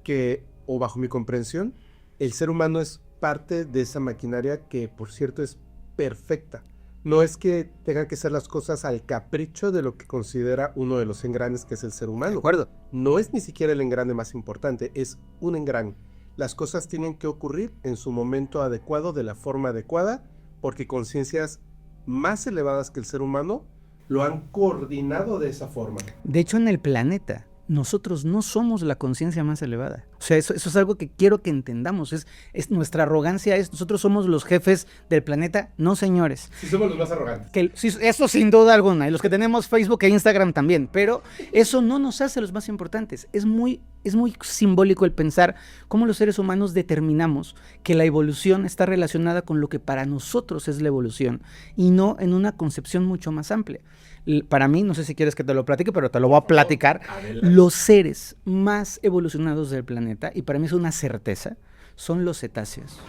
que, o bajo mi comprensión, el ser humano es parte de esa maquinaria que, por cierto, es perfecta. No es que tengan que ser las cosas al capricho de lo que considera uno de los engranes, que es el ser humano. De acuerdo. No es ni siquiera el engrane más importante, es un engrane. Las cosas tienen que ocurrir en su momento adecuado, de la forma adecuada, porque conciencias más elevadas que el ser humano lo han coordinado de esa forma. De hecho, en el planeta, nosotros no somos la conciencia más elevada. O sea, eso es algo que quiero que entendamos. Nuestra arrogancia nosotros somos los jefes del planeta. No, señores. Sí, somos los más arrogantes. Eso sin duda alguna. Y los que tenemos Facebook e Instagram también. Pero eso no nos hace los más importantes. Es muy simbólico el pensar cómo los seres humanos determinamos que la evolución está relacionada con lo que para nosotros es la evolución, y no en una concepción mucho más amplia. Para mí, no sé si quieres que te lo platique, pero te lo voy a platicar. Los seres más evolucionados del planeta, y para mí es una certeza, son los cetáceos.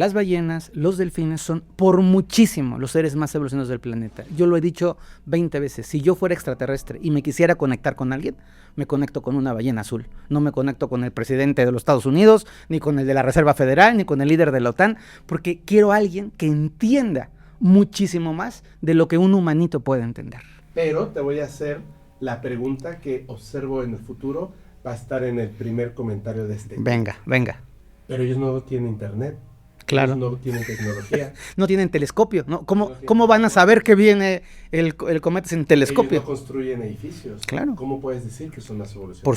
las ballenas, los delfines son por muchísimo los seres más evolucionados del planeta. Yo lo he dicho 20 veces, si yo fuera extraterrestre y me quisiera conectar con alguien, me conecto con una ballena azul. No me conecto con el presidente de los Estados Unidos, ni con el de la Reserva Federal, ni con el líder de la OTAN, porque quiero a alguien que entienda muchísimo más de lo que un humanito puede entender. Pero te voy a hacer la pregunta que observo en el futuro, va a estar en el primer comentario de este. Venga. Pero ellos no tienen internet. Claro. Ellos no tienen tecnología. No tienen telescopio, ¿no? ¿Cómo van a saber que viene el cometa sin telescopio? Ellos no construyen edificios. Claro. ¿Cómo puedes decir que son más evolucionados? Por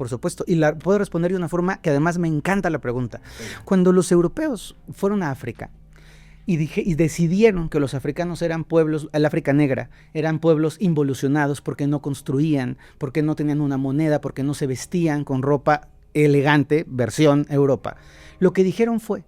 supuesto. Y puedo responder de una forma que además me encanta la pregunta. Sí. Cuando los europeos fueron a África y decidieron que los africanos eran pueblos, el África negra, eran pueblos involucionados porque no construían, porque no tenían una moneda, porque no se vestían con ropa elegante, versión Europa. Lo que dijeron fue: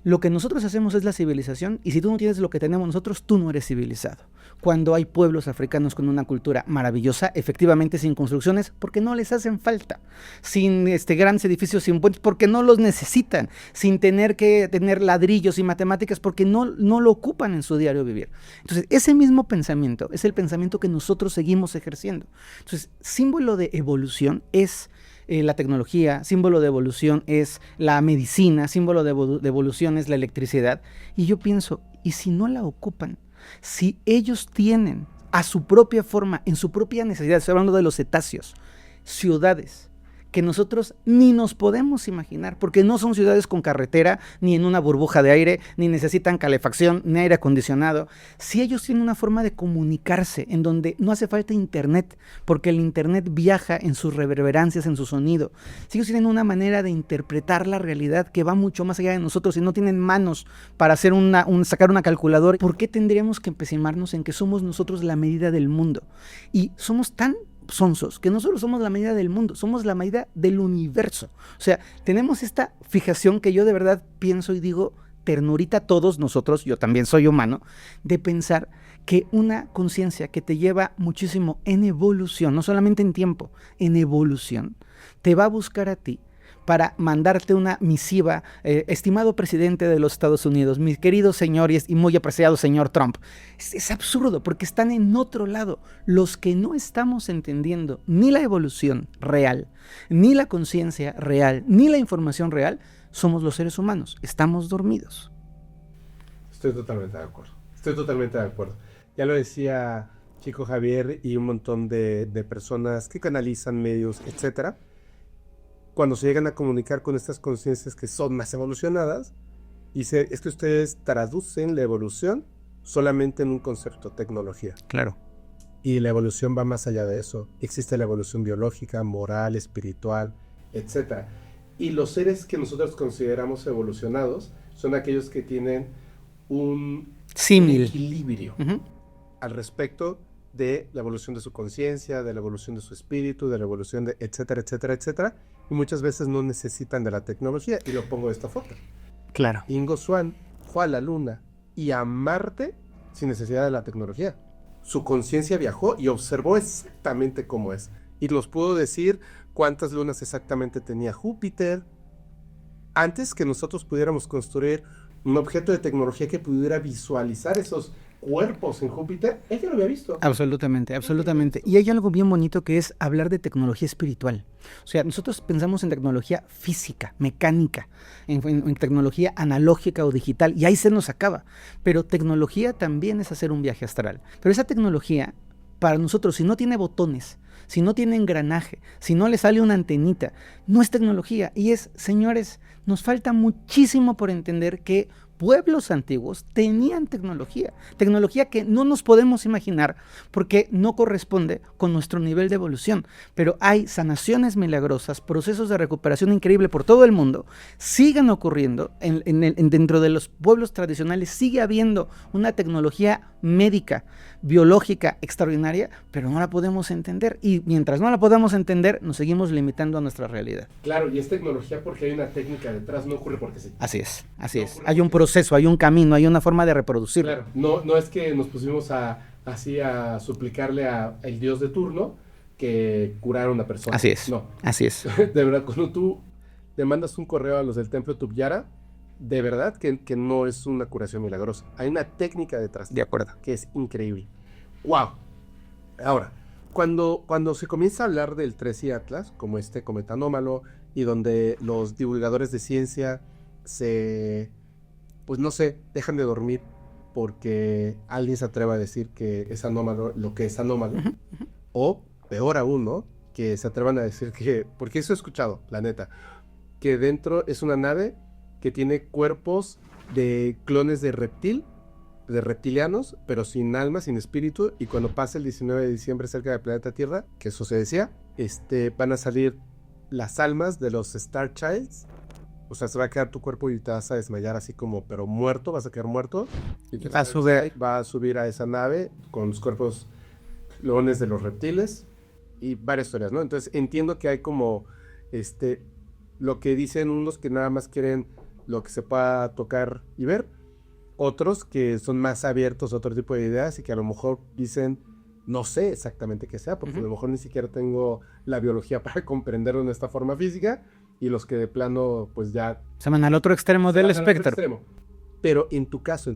lo que nosotros hacemos es la civilización, y si tú no tienes lo que tenemos nosotros, tú no eres civilizado. Cuando hay pueblos africanos con una cultura maravillosa, efectivamente sin construcciones, porque no les hacen falta, sin grandes edificios, sin puentes, porque no los necesitan, sin tener que tener ladrillos y matemáticas, porque no lo ocupan en su diario vivir. Entonces, ese mismo pensamiento es el pensamiento que nosotros seguimos ejerciendo. Entonces, símbolo de evolución es la tecnología, símbolo de evolución es la medicina, símbolo de evolución es la electricidad. Y yo pienso, ¿y si no la ocupan? Si ellos tienen a su propia forma, en su propia necesidad, estoy hablando de los cetáceos, ciudades que nosotros ni nos podemos imaginar, porque no son ciudades con carretera, ni en una burbuja de aire, ni necesitan calefacción, ni aire acondicionado. Si ellos tienen una forma de comunicarse en donde no hace falta internet, porque el internet viaja en sus reverberancias, en su sonido. Si ellos tienen una manera de interpretar la realidad que va mucho más allá de nosotros y no tienen manos para hacer sacar una calculadora, ¿por qué tendríamos que empecimarnos en que somos nosotros la medida del mundo? Y somos tan sonsos, que no solo somos la medida del mundo, somos la medida del universo. O sea, tenemos esta fijación que yo de verdad pienso y digo, ternurita a todos nosotros, yo también soy humano, de pensar que una conciencia que te lleva muchísimo en evolución, no solamente en tiempo, en evolución, te va a buscar a ti para mandarte una misiva, estimado presidente de los Estados Unidos, mi querido señor y muy apreciado señor Trump. Es absurdo porque están en otro lado. Los que no estamos entendiendo ni la evolución real, ni la conciencia real, ni la información real, somos los seres humanos. Estamos dormidos. Estoy totalmente de acuerdo. Ya lo decía Chico Javier y un montón de personas que canalizan medios, etcétera. Cuando se llegan a comunicar con estas conciencias que son más evolucionadas, dice, es que ustedes traducen la evolución solamente en un concepto, tecnología. Claro. Y la evolución va más allá de eso. Existe la evolución biológica, moral, espiritual, etc. Y los seres que nosotros consideramos evolucionados son aquellos que tienen un equilibrio al respecto de la evolución de su conciencia, de la evolución de su espíritu, de la evolución de etcétera, etcétera, etcétera. Y muchas veces no necesitan de la tecnología. Y lo pongo de esta forma. Claro. Ingo Swann fue a la Luna y a Marte sin necesidad de la tecnología. Su conciencia viajó y observó exactamente cómo es. Y nos pudo decir cuántas lunas exactamente tenía Júpiter. Antes que nosotros pudiéramos construir un objeto de tecnología que pudiera visualizar esos cuerpos en Júpiter, ella lo había visto. Absolutamente. Y hay algo bien bonito que es hablar de tecnología espiritual. O sea, nosotros pensamos en tecnología física, mecánica, en tecnología analógica o digital, y ahí se nos acaba. Pero tecnología también es hacer un viaje astral. Pero esa tecnología, para nosotros, si no tiene botones, si no tiene engranaje, si no le sale una antenita, no es tecnología. Y señores, nos falta muchísimo por entender que pueblos antiguos tenían tecnología que no nos podemos imaginar porque no corresponde con nuestro nivel de evolución, pero hay sanaciones milagrosas, procesos de recuperación increíble por todo el mundo, siguen ocurriendo, dentro de los pueblos tradicionales sigue habiendo una tecnología médica, biológica extraordinaria, pero no la podemos entender, y mientras no la podamos entender, nos seguimos limitando a nuestra realidad. Claro, y es tecnología porque hay una técnica detrás, no ocurre porque sí. Así es. Hay un proceso, hay un camino, hay una forma de reproducirlo. Claro, no es que nos pusimos así a suplicarle al dios de turno que curara a una persona. Así es. No. Así es. De verdad, cuando tú le mandas un correo a los del templo Tubyara, de verdad que no es una curación milagrosa. Hay una técnica detrás. De acuerdo. Que es increíble. ¡Wow! Ahora, cuando se comienza a hablar del 3i Atlas, como este cometa anómalo, y donde los divulgadores de ciencia pues no sé, dejan de dormir porque alguien se atreva a decir que es anómalo lo que es anómalo, o peor aún, ¿no? Que se atrevan a decir que, porque eso he escuchado, la neta, que dentro es una nave que tiene cuerpos de clones de reptilianos, pero sin alma, sin espíritu, y cuando pase el 19 de diciembre cerca del planeta Tierra, que eso se decía, van a salir las almas de los Star Childs. O sea, se va a quedar tu cuerpo y te vas a desmayar así como, pero muerto, vas a quedar muerto. Y va a subir a esa nave con los cuerpos clones de los reptiles y varias historias, ¿no? Entonces entiendo que hay como, lo que dicen unos que nada más quieren lo que se pueda tocar y ver, otros que son más abiertos a otro tipo de ideas y que a lo mejor dicen, no sé exactamente qué sea, porque a lo mejor ni siquiera tengo la biología para comprenderlo en esta forma física, y los que de plano pues ya se van al otro extremo del espectro. Pero en tu caso,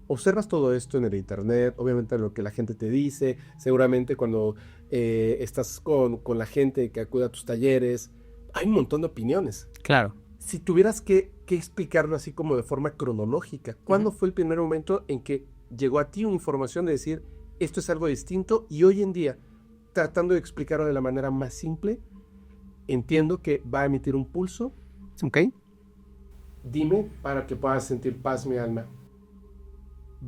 observas todo esto en el internet, obviamente lo que la gente te dice, seguramente cuando estás con la gente que acude a tus talleres, hay un montón de opiniones. Claro. Si tuvieras que explicarlo así como de forma cronológica, ¿cuándo fue el primer momento en que llegó a ti una información de decir, esto es algo distinto? Y hoy en día, tratando de explicarlo de la manera más simple, entiendo que va a emitir un pulso. Ok. Dime para que puedas sentir paz, mi alma.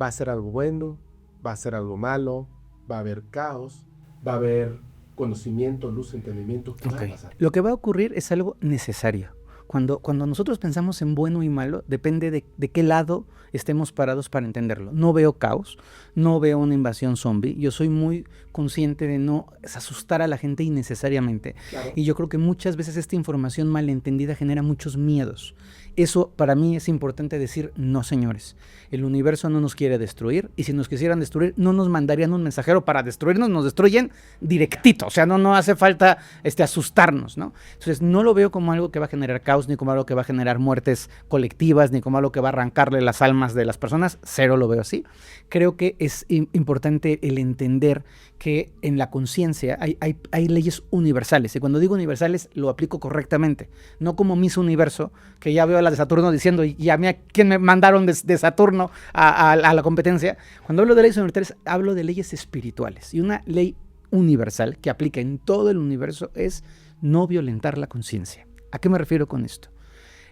¿Va a ser algo bueno? ¿Va a ser algo malo? ¿Va a haber caos? ¿Va a haber conocimiento, luz, entendimiento? ¿Qué va a pasar? Lo que va a ocurrir es algo necesario. Cuando nosotros pensamos en bueno y malo, depende de qué lado estemos parados para entenderlo. No veo caos, no veo una invasión zombie. Yo soy muy consciente de no asustar a la gente innecesariamente. Claro. Y yo creo que muchas veces esta información malentendida genera muchos miedos. Eso para mí es importante decir, no señores, el universo no nos quiere destruir, y si nos quisieran destruir no nos mandarían un mensajero para destruirnos, nos destruyen directito, o sea, no hace falta asustarnos, ¿no? Entonces no lo veo como algo que va a generar caos, ni como algo que va a generar muertes colectivas, ni como algo que va a arrancarle las almas de las personas, cero lo veo así. Creo que es importante el entender que en la conciencia hay leyes universales, y cuando digo universales lo aplico correctamente, no como Miss Universo, que ya veo a la de Saturno diciendo, y a mí a quién me mandaron de Saturno a la competencia. Cuando hablo de leyes universales, hablo de leyes espirituales, y una ley universal que aplica en todo el universo es no violentar la conciencia. ¿A qué me refiero con esto?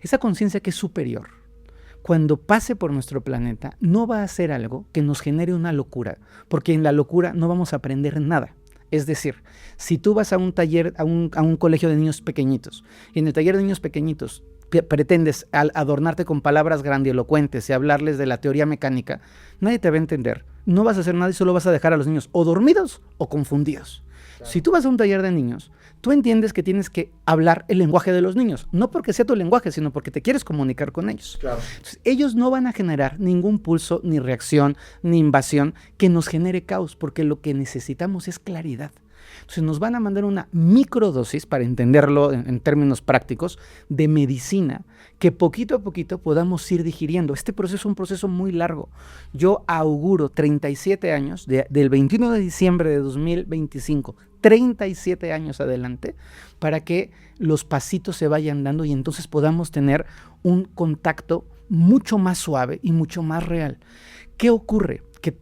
Esa conciencia que es superior, cuando pase por nuestro planeta, no va a hacer algo que nos genere una locura, porque en la locura no vamos a aprender nada. Es decir, si tú vas a un taller, a un colegio de niños pequeñitos, y en el taller de niños pequeñitos pretendes adornarte con palabras grandilocuentes y hablarles de la teoría mecánica, nadie te va a entender. No vas a hacer nada y solo vas a dejar a los niños o dormidos o confundidos. Claro. Si tú vas a un taller de niños, tú entiendes que tienes que hablar el lenguaje de los niños, no porque sea tu lenguaje, sino porque te quieres comunicar con ellos. Claro. Entonces, ellos no van a generar ningún pulso, ni reacción, ni invasión que nos genere caos, porque lo que necesitamos es claridad. Entonces nos van a mandar una microdosis, para entenderlo en términos prácticos, de medicina que poquito a poquito podamos ir digiriendo. Este proceso es un proceso muy largo. Yo auguro 37 años, del 21 de diciembre de 2025, 37 años adelante, para que los pasitos se vayan dando y entonces podamos tener un contacto mucho más suave y mucho más real. ¿Qué ocurre? Que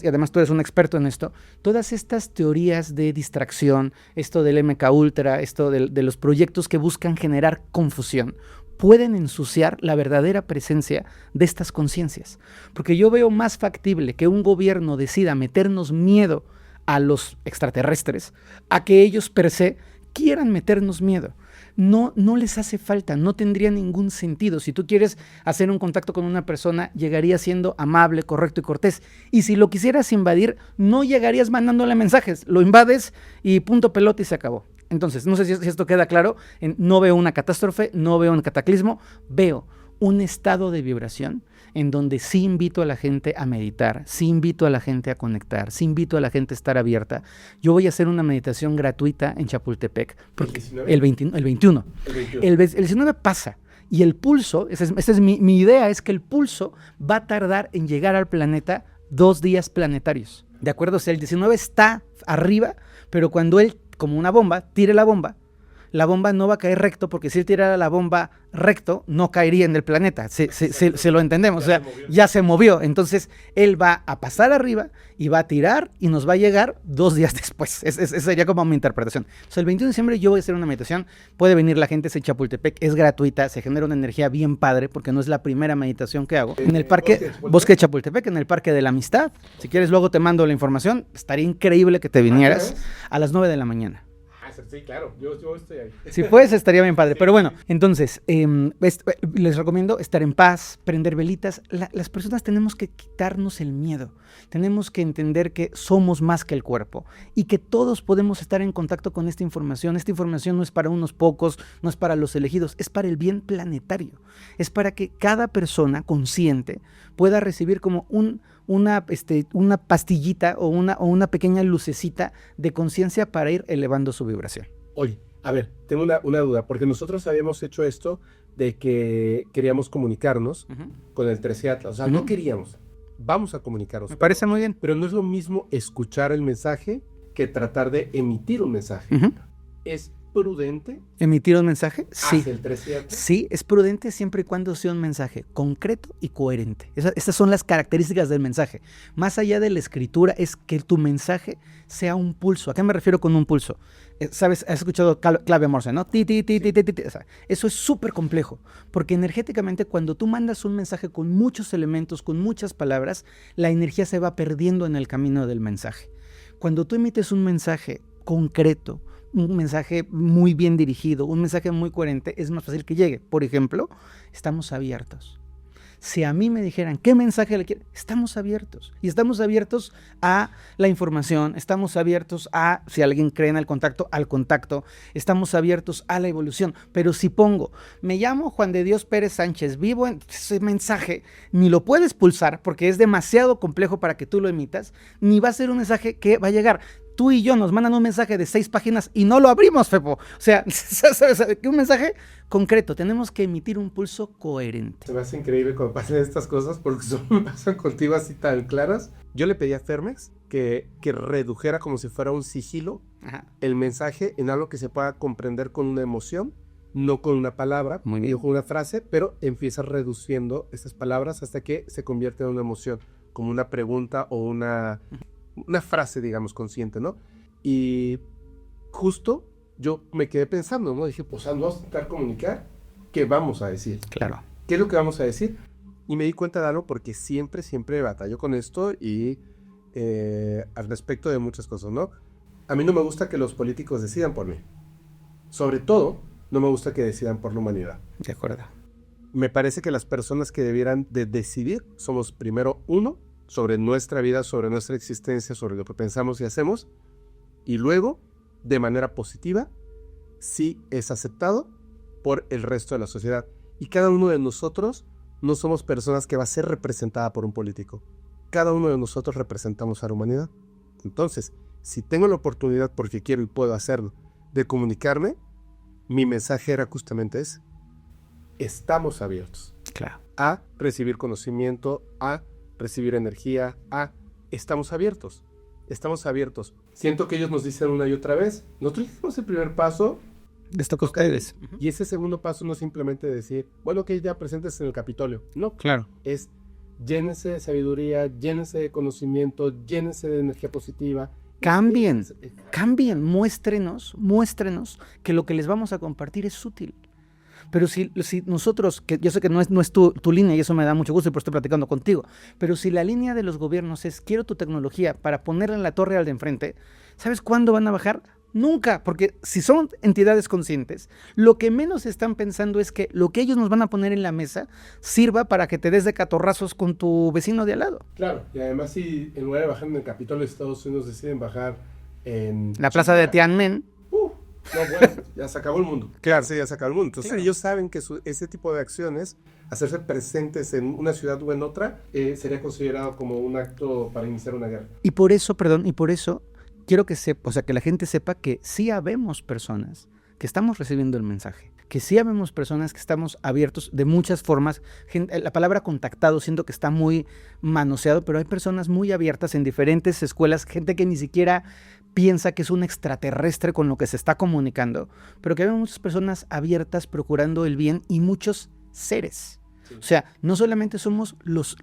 y además tú eres un experto en esto, todas estas teorías de distracción, esto del MK Ultra, esto de los proyectos que buscan generar confusión, pueden ensuciar la verdadera presencia de estas conciencias. Porque yo veo más factible que un gobierno decida meternos miedo a los extraterrestres, a que ellos per se quieran meternos miedo. No les hace falta, no tendría ningún sentido. Si tú quieres hacer un contacto con una persona, llegarías siendo amable, correcto y cortés. Y si lo quisieras invadir, no llegarías mandándole mensajes, lo invades y punto pelota y se acabó. Entonces, no sé si esto queda claro, no veo una catástrofe, no veo un cataclismo, veo un estado de vibración en donde sí invito a la gente a meditar, sí invito a la gente a conectar, sí invito a la gente a estar abierta. Yo voy a hacer una meditación gratuita en Chapultepec, porque el 21. El 19 pasa, Y el pulso, esa es mi idea, es que el pulso va a tardar en llegar al planeta 2 días planetarios. ¿De acuerdo? O sea, el 19 está arriba, pero cuando él, como una bomba, tire la bomba no va a caer recto, porque si él tirara la bomba recto, no caería en el planeta. Se lo entendemos. O sea, ya se movió. Entonces, él va a pasar arriba y va a tirar y nos va a llegar 2 días después. Esa sería como mi interpretación. O sea, el 21 de diciembre yo voy a hacer una meditación. Puede venir la gente, es en Chapultepec, es gratuita, se genera una energía bien padre, porque no es la primera meditación que hago. En el parque, Bosque de Chapultepec, en el Parque de la Amistad. Si quieres, luego te mando la información. Estaría increíble que te vinieras a las 9 de la mañana. Sí, claro, yo estoy ahí. Si puedes, estaría bien padre. Pero bueno, entonces, les recomiendo estar en paz, prender velitas. Las personas tenemos que quitarnos el miedo. Tenemos que entender que somos más que el cuerpo y que todos podemos estar en contacto con esta información. Esta información no es para unos pocos, no es para los elegidos, es para el bien planetario. Es para que cada persona consciente pueda recibir como una pastillita o una pequeña lucecita de conciencia para ir elevando su vibración. Oye, a ver, tengo una duda, porque nosotros habíamos hecho esto de que queríamos comunicarnos con el 13 Atlas. O sea, no queríamos, vamos a comunicarnos. Me parece muy bien. Pero no es lo mismo escuchar el mensaje que tratar de emitir un mensaje. Es prudente emitir un mensaje, sí. Hacia el 13 Atlas. Sí, es prudente siempre y cuando sea un mensaje concreto y coherente. Estas son las características del mensaje. Más allá de la escritura, es que tu mensaje sea un pulso. ¿A qué me refiero con un pulso? ¿Sabes? Has escuchado clave Morse, ¿no? Ti, ti, ti, ti, ti, ti. O sea, eso es súper complejo, porque energéticamente cuando tú mandas un mensaje con muchos elementos, con muchas palabras, la energía se va perdiendo en el camino del mensaje. Cuando tú emites un mensaje concreto, un mensaje muy bien dirigido, un mensaje muy coherente, es más fácil que llegue. Por ejemplo, estamos abiertos. Si a mí me dijeran qué mensaje le quieren, estamos abiertos. Y estamos abiertos a la información, estamos abiertos a, si alguien cree en el contacto, al contacto, estamos abiertos a la evolución. Pero si pongo, me llamo Juan de Dios Pérez Sánchez, vivo en ese mensaje, ni lo puedes pulsar porque es demasiado complejo para que tú lo emitas, ni va a ser un mensaje que va a llegar. Tú y yo nos mandan un mensaje de 6 páginas y no lo abrimos, Fepo. O sea, ¿sabes? Un mensaje concreto. Tenemos que emitir un pulso coherente. Se me hace increíble cuando pasan estas cosas porque solo me pasan contigo así tan claras. Yo le pedí a Fermex que redujera como si fuera un sigilo el mensaje en algo que se pueda comprender con una emoción, no con una palabra, muy bien, con una frase, pero empieza reduciendo estas palabras hasta que se convierte en una emoción, como una pregunta o una frase, digamos, consciente, ¿no? Y justo yo me quedé pensando, ¿no? Dije, pues vamos a intentar comunicar qué vamos a decir. Claro. ¿Qué es lo que vamos a decir? Y me di cuenta de algo porque siempre batallo con esto y al respecto de muchas cosas, ¿no? A mí no me gusta que los políticos decidan por mí. Sobre todo, no me gusta que decidan por la humanidad. De acuerdo. Me parece que las personas que debieran de decidir somos primero uno, sobre nuestra vida, sobre nuestra existencia, sobre lo que pensamos y hacemos, y luego, de manera positiva, sí es aceptado por el resto de la sociedad. Y cada uno de nosotros no somos personas que va a ser representada por un político. Cada uno de nosotros representamos a la humanidad. Entonces, si tengo la oportunidad, porque quiero y puedo hacerlo, de comunicarme, mi mensaje era justamente ese. Estamos abiertos. Claro. A recibir conocimiento, a recibir energía, estamos abiertos. Siento que ellos nos dicen una y otra vez, nosotros hicimos el primer paso de esto con ustedes. Y ese segundo paso no es simplemente decir, bueno, que ya presentes en el Capitolio. No, claro. Es llénense de sabiduría, llénense de conocimiento, llénense de energía positiva. Cambien, muéstrenos que lo que les vamos a compartir es útil. Pero si nosotros, que yo sé que no es tu línea y eso me da mucho gusto y por eso estoy platicando contigo, pero si la línea de los gobiernos es quiero tu tecnología para ponerla en la torre al de enfrente, ¿sabes cuándo van a bajar? Nunca, porque si son entidades conscientes, lo que menos están pensando es que lo que ellos nos van a poner en la mesa sirva para que te des de catorrazos con tu vecino de al lado. Claro, y además si en lugar de bajar en el Capitolio de Estados Unidos deciden bajar en la plaza de Tiananmen, no, bueno, ya se acabó el mundo. Claro, sí, ya se acabó el mundo. Entonces claro, ellos saben que ese tipo de acciones, hacerse presentes en una ciudad o en otra, sería considerado como un acto para iniciar una guerra. Y por eso quiero que que la gente sepa que sí habemos personas que estamos recibiendo el mensaje, que sí habemos personas que estamos abiertos de muchas formas. La palabra contactado siento que está muy manoseado, pero hay personas muy abiertas en diferentes escuelas, gente que ni siquiera piensa que es un extraterrestre con lo que se está comunicando, pero que hay muchas personas abiertas procurando el bien y muchos seres. O sea, no solamente somos los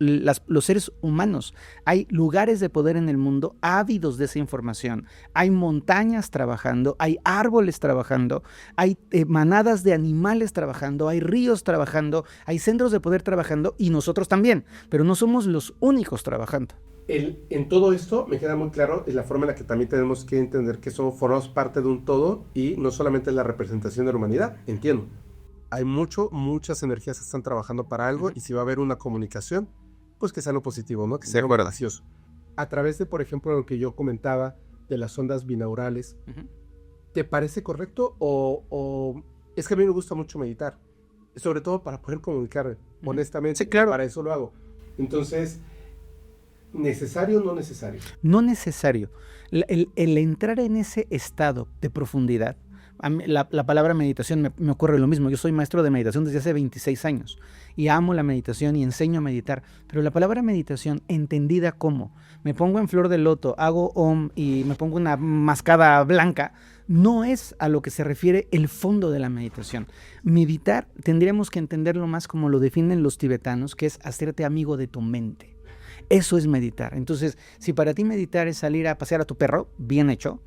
seres humanos, hay lugares de poder en el mundo ávidos de esa información, hay montañas trabajando, hay árboles trabajando, hay manadas de animales trabajando, hay ríos trabajando, hay centros de poder trabajando y nosotros también, pero no somos los únicos trabajando. En todo esto me queda muy claro la forma en la que también tenemos que entender que formamos parte de un todo y no solamente la representación de la humanidad, entiendo. Hay muchas energías que están trabajando para algo y si va a haber una comunicación, pues que sea lo positivo, ¿no? Que sea gracioso. A través de, por ejemplo, lo que yo comentaba de las ondas binaurales, ¿te parece correcto o es que a mí me gusta mucho meditar? Sobre todo para poder comunicar, honestamente. Sí, claro. Para eso lo hago. Entonces, ¿necesario o no necesario? No necesario. El entrar en ese estado de profundidad, a mí, la palabra meditación me ocurre lo mismo. Yo soy maestro de meditación desde hace 26 años y amo la meditación y enseño a meditar, pero la palabra meditación entendida como me pongo en flor de loto, hago om y me pongo una mascada blanca, no es a lo que se refiere el fondo de la meditación. Meditar tendríamos que entenderlo más como lo definen los tibetanos, que es hacerte amigo de tu mente. Eso es meditar. Entonces, si para ti meditar es salir a pasear a tu perro, bien hecho,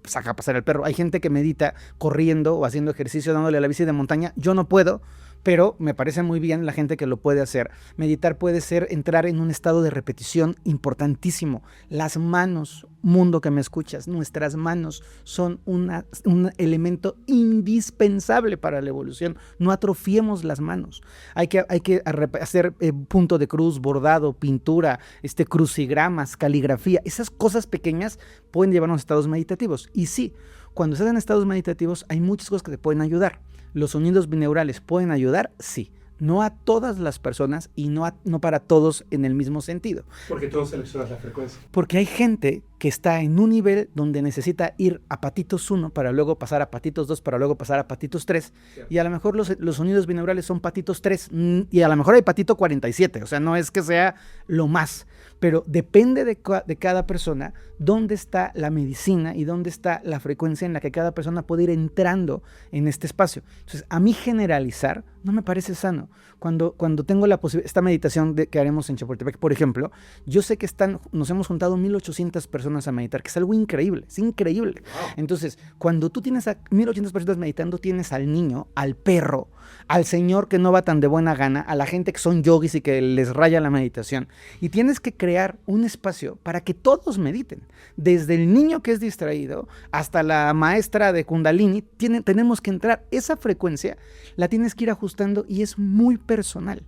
saca a pasear al perro. Hay gente que medita corriendo o haciendo ejercicio, dándole a la bici de montaña. Yo no puedo, pero me parece muy bien la gente que lo puede hacer. Meditar puede ser entrar en un estado de repetición importantísimo. Las manos, mundo que me escuchas, nuestras manos son un elemento indispensable para la evolución. No atrofiemos las manos. Hay que hacer punto de cruz, bordado, pintura, crucigramas, caligrafía. Esas cosas pequeñas pueden llevarnos a estados meditativos. Y sí, cuando estás en estados meditativos hay muchas cosas que te pueden ayudar. ¿Los sonidos binaurales pueden ayudar? Sí. No a todas las personas y no para todos en el mismo sentido. Porque tú no seleccionas la frecuencia. Porque hay gente que está en un nivel donde necesita ir a patitos 1 para luego pasar a patitos 2 para luego pasar a patitos 3. Sí. Y a lo mejor los sonidos binaurales son patitos 3 y a lo mejor hay patito 47. O sea, no es que sea lo más. Pero depende de cada persona dónde está la medicina y dónde está la frecuencia en la que cada persona puede ir entrando en este espacio. Entonces, a mí generalizar no me parece sano. Cuando tengo esta meditación que haremos en Chapultepec, por ejemplo, yo sé que nos hemos juntado 1,800 personas a meditar, que es algo increíble, es increíble. Wow. Entonces, cuando tú tienes a 1,800 personas meditando, tienes al niño, al perro, al señor que no va tan de buena gana, a la gente que son yogis y que les raya la meditación. Y tienes que crear un espacio para que todos mediten. Desde el niño que es distraído hasta la maestra de Kundalini, tenemos que entrar. Esa frecuencia la tienes que ir ajustando y es muy personal.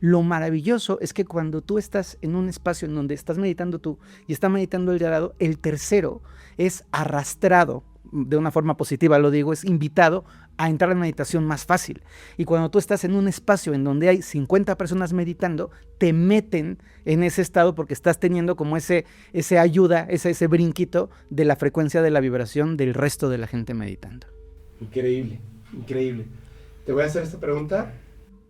Lo maravilloso es que cuando tú estás en un espacio en donde estás meditando tú y está meditando el de al lado, el tercero es arrastrado, de una forma positiva lo digo, es invitado a entrar en meditación más fácil. Y cuando tú estás en un espacio en donde hay 50 personas meditando, te meten en ese estado porque estás teniendo como ese ayuda, ese brinquito de la frecuencia de la vibración del resto de la gente meditando. Increíble, increíble. Te voy a hacer esta pregunta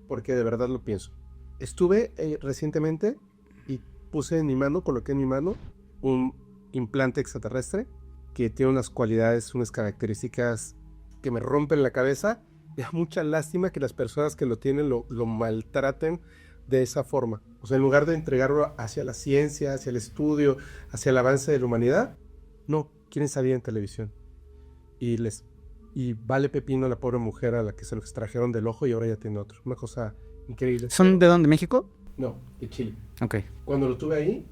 porque de verdad lo pienso. Estuve recientemente y coloqué en mi mano un implante extraterrestre que tiene unas cualidades, unas características que me rompen la cabeza. Me da mucha lástima que las personas que lo tienen lo maltraten de esa forma. O sea, en lugar de entregarlo hacia la ciencia, hacia el estudio, hacia el avance de la humanidad, no, quieren salir en televisión. Y vale pepino a la pobre mujer a la que se lo extrajeron del ojo y ahora ya tiene otro. Una cosa increíble. ¿Son de dónde? ¿México? No, de Chile. Ok. Cuando lo tuve ahí,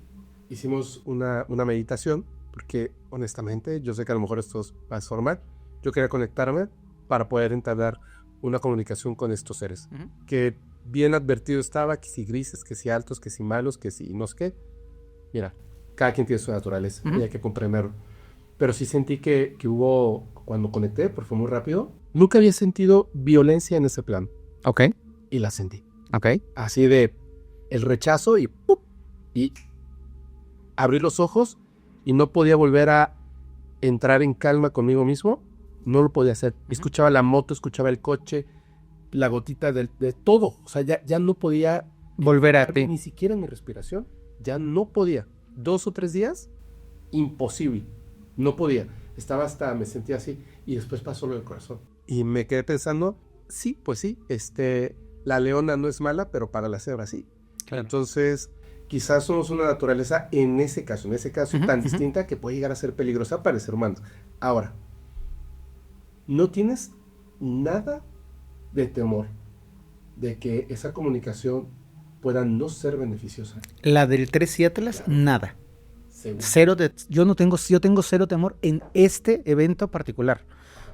hicimos una meditación, porque honestamente, yo sé que a lo mejor esto va a formar. Yo quería conectarme para poder entablar una comunicación con estos seres. Que bien advertido estaba, que si grises, que si altos, que si malos, que si no sé qué. Mira, cada quien tiene su naturaleza y hay que comprenderlo. Pero sí sentí que hubo, cuando conecté, porque fue muy rápido, nunca había sentido violencia en ese plan. Ok. Y la sentí. Ok. Así de el rechazo y ¡pup! Y abrí los ojos y no podía volver a entrar en calma conmigo mismo no lo podía hacer. Escuchaba la moto, escuchaba el coche, la gotita de todo. O sea, ya no podía volver a ti. Ni siquiera mi respiración. Ya no podía. 2 o 3 días, imposible. No podía. Me sentía así. Y después pasó lo del corazón. Y me quedé pensando, sí, pues sí, la leona no es mala, pero para la cebra sí. Claro. Entonces, quizás somos una naturaleza en ese caso tan distinta que puede llegar a ser peligrosa para el ser humano. Ahora, no tienes nada de temor de que esa comunicación pueda no ser beneficiosa. La del 3 y Atlas, claro. Nada. Seguro. Yo tengo cero temor en este evento particular.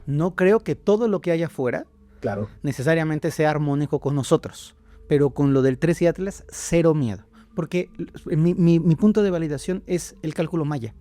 No creo que todo lo que haya afuera claro. necesariamente sea armónico con nosotros, pero con lo del 3 y Atlas, cero miedo, porque mi punto de validación es el cálculo maya.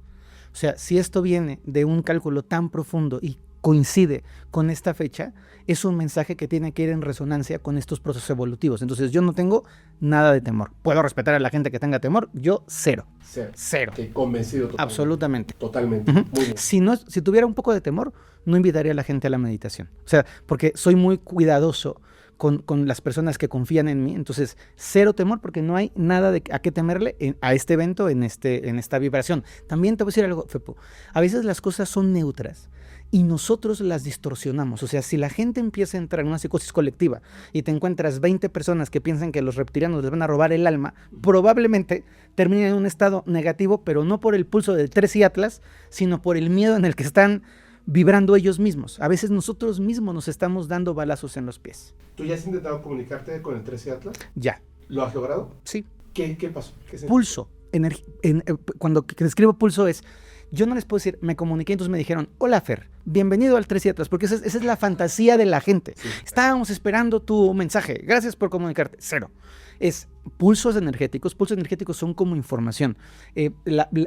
O sea, si esto viene de un cálculo tan profundo y coincide con esta fecha, es un mensaje que tiene que ir en resonancia con estos procesos evolutivos. Entonces yo no tengo nada de temor. Puedo respetar a la gente que tenga temor, yo cero. Estoy convencido totalmente. Absolutamente. Totalmente. Muy bien. Si tuviera un poco de temor, no invitaría a la gente a la meditación. O sea, porque soy muy cuidadoso con las personas que confían en mí. Entonces, cero temor porque no hay nada a qué temerle a este evento, en esta vibración. También te voy a decir algo, Fepo. A veces las cosas son neutras y nosotros las distorsionamos. O sea, si la gente empieza a entrar en una psicosis colectiva y te encuentras 20 personas que piensan que los reptilianos les van a robar el alma, probablemente terminen en un estado negativo, pero no por el pulso del 3 y Atlas, sino por el miedo en el que están vibrando ellos mismos. A veces nosotros mismos nos estamos dando balazos en los pies. ¿Tú ya has intentado comunicarte con el 3 y Atlas? Ya. ¿Lo has logrado? Sí. ¿Qué pasó? Pulso. Cuando describo pulso es... Yo no les puedo decir, me comuniqué, entonces me dijeron, hola Fer, bienvenido al 3 y Atlas, porque esa es la fantasía de la gente. Sí. Estábamos esperando tu mensaje, gracias por comunicarte. Cero. Es pulsos energéticos son como información.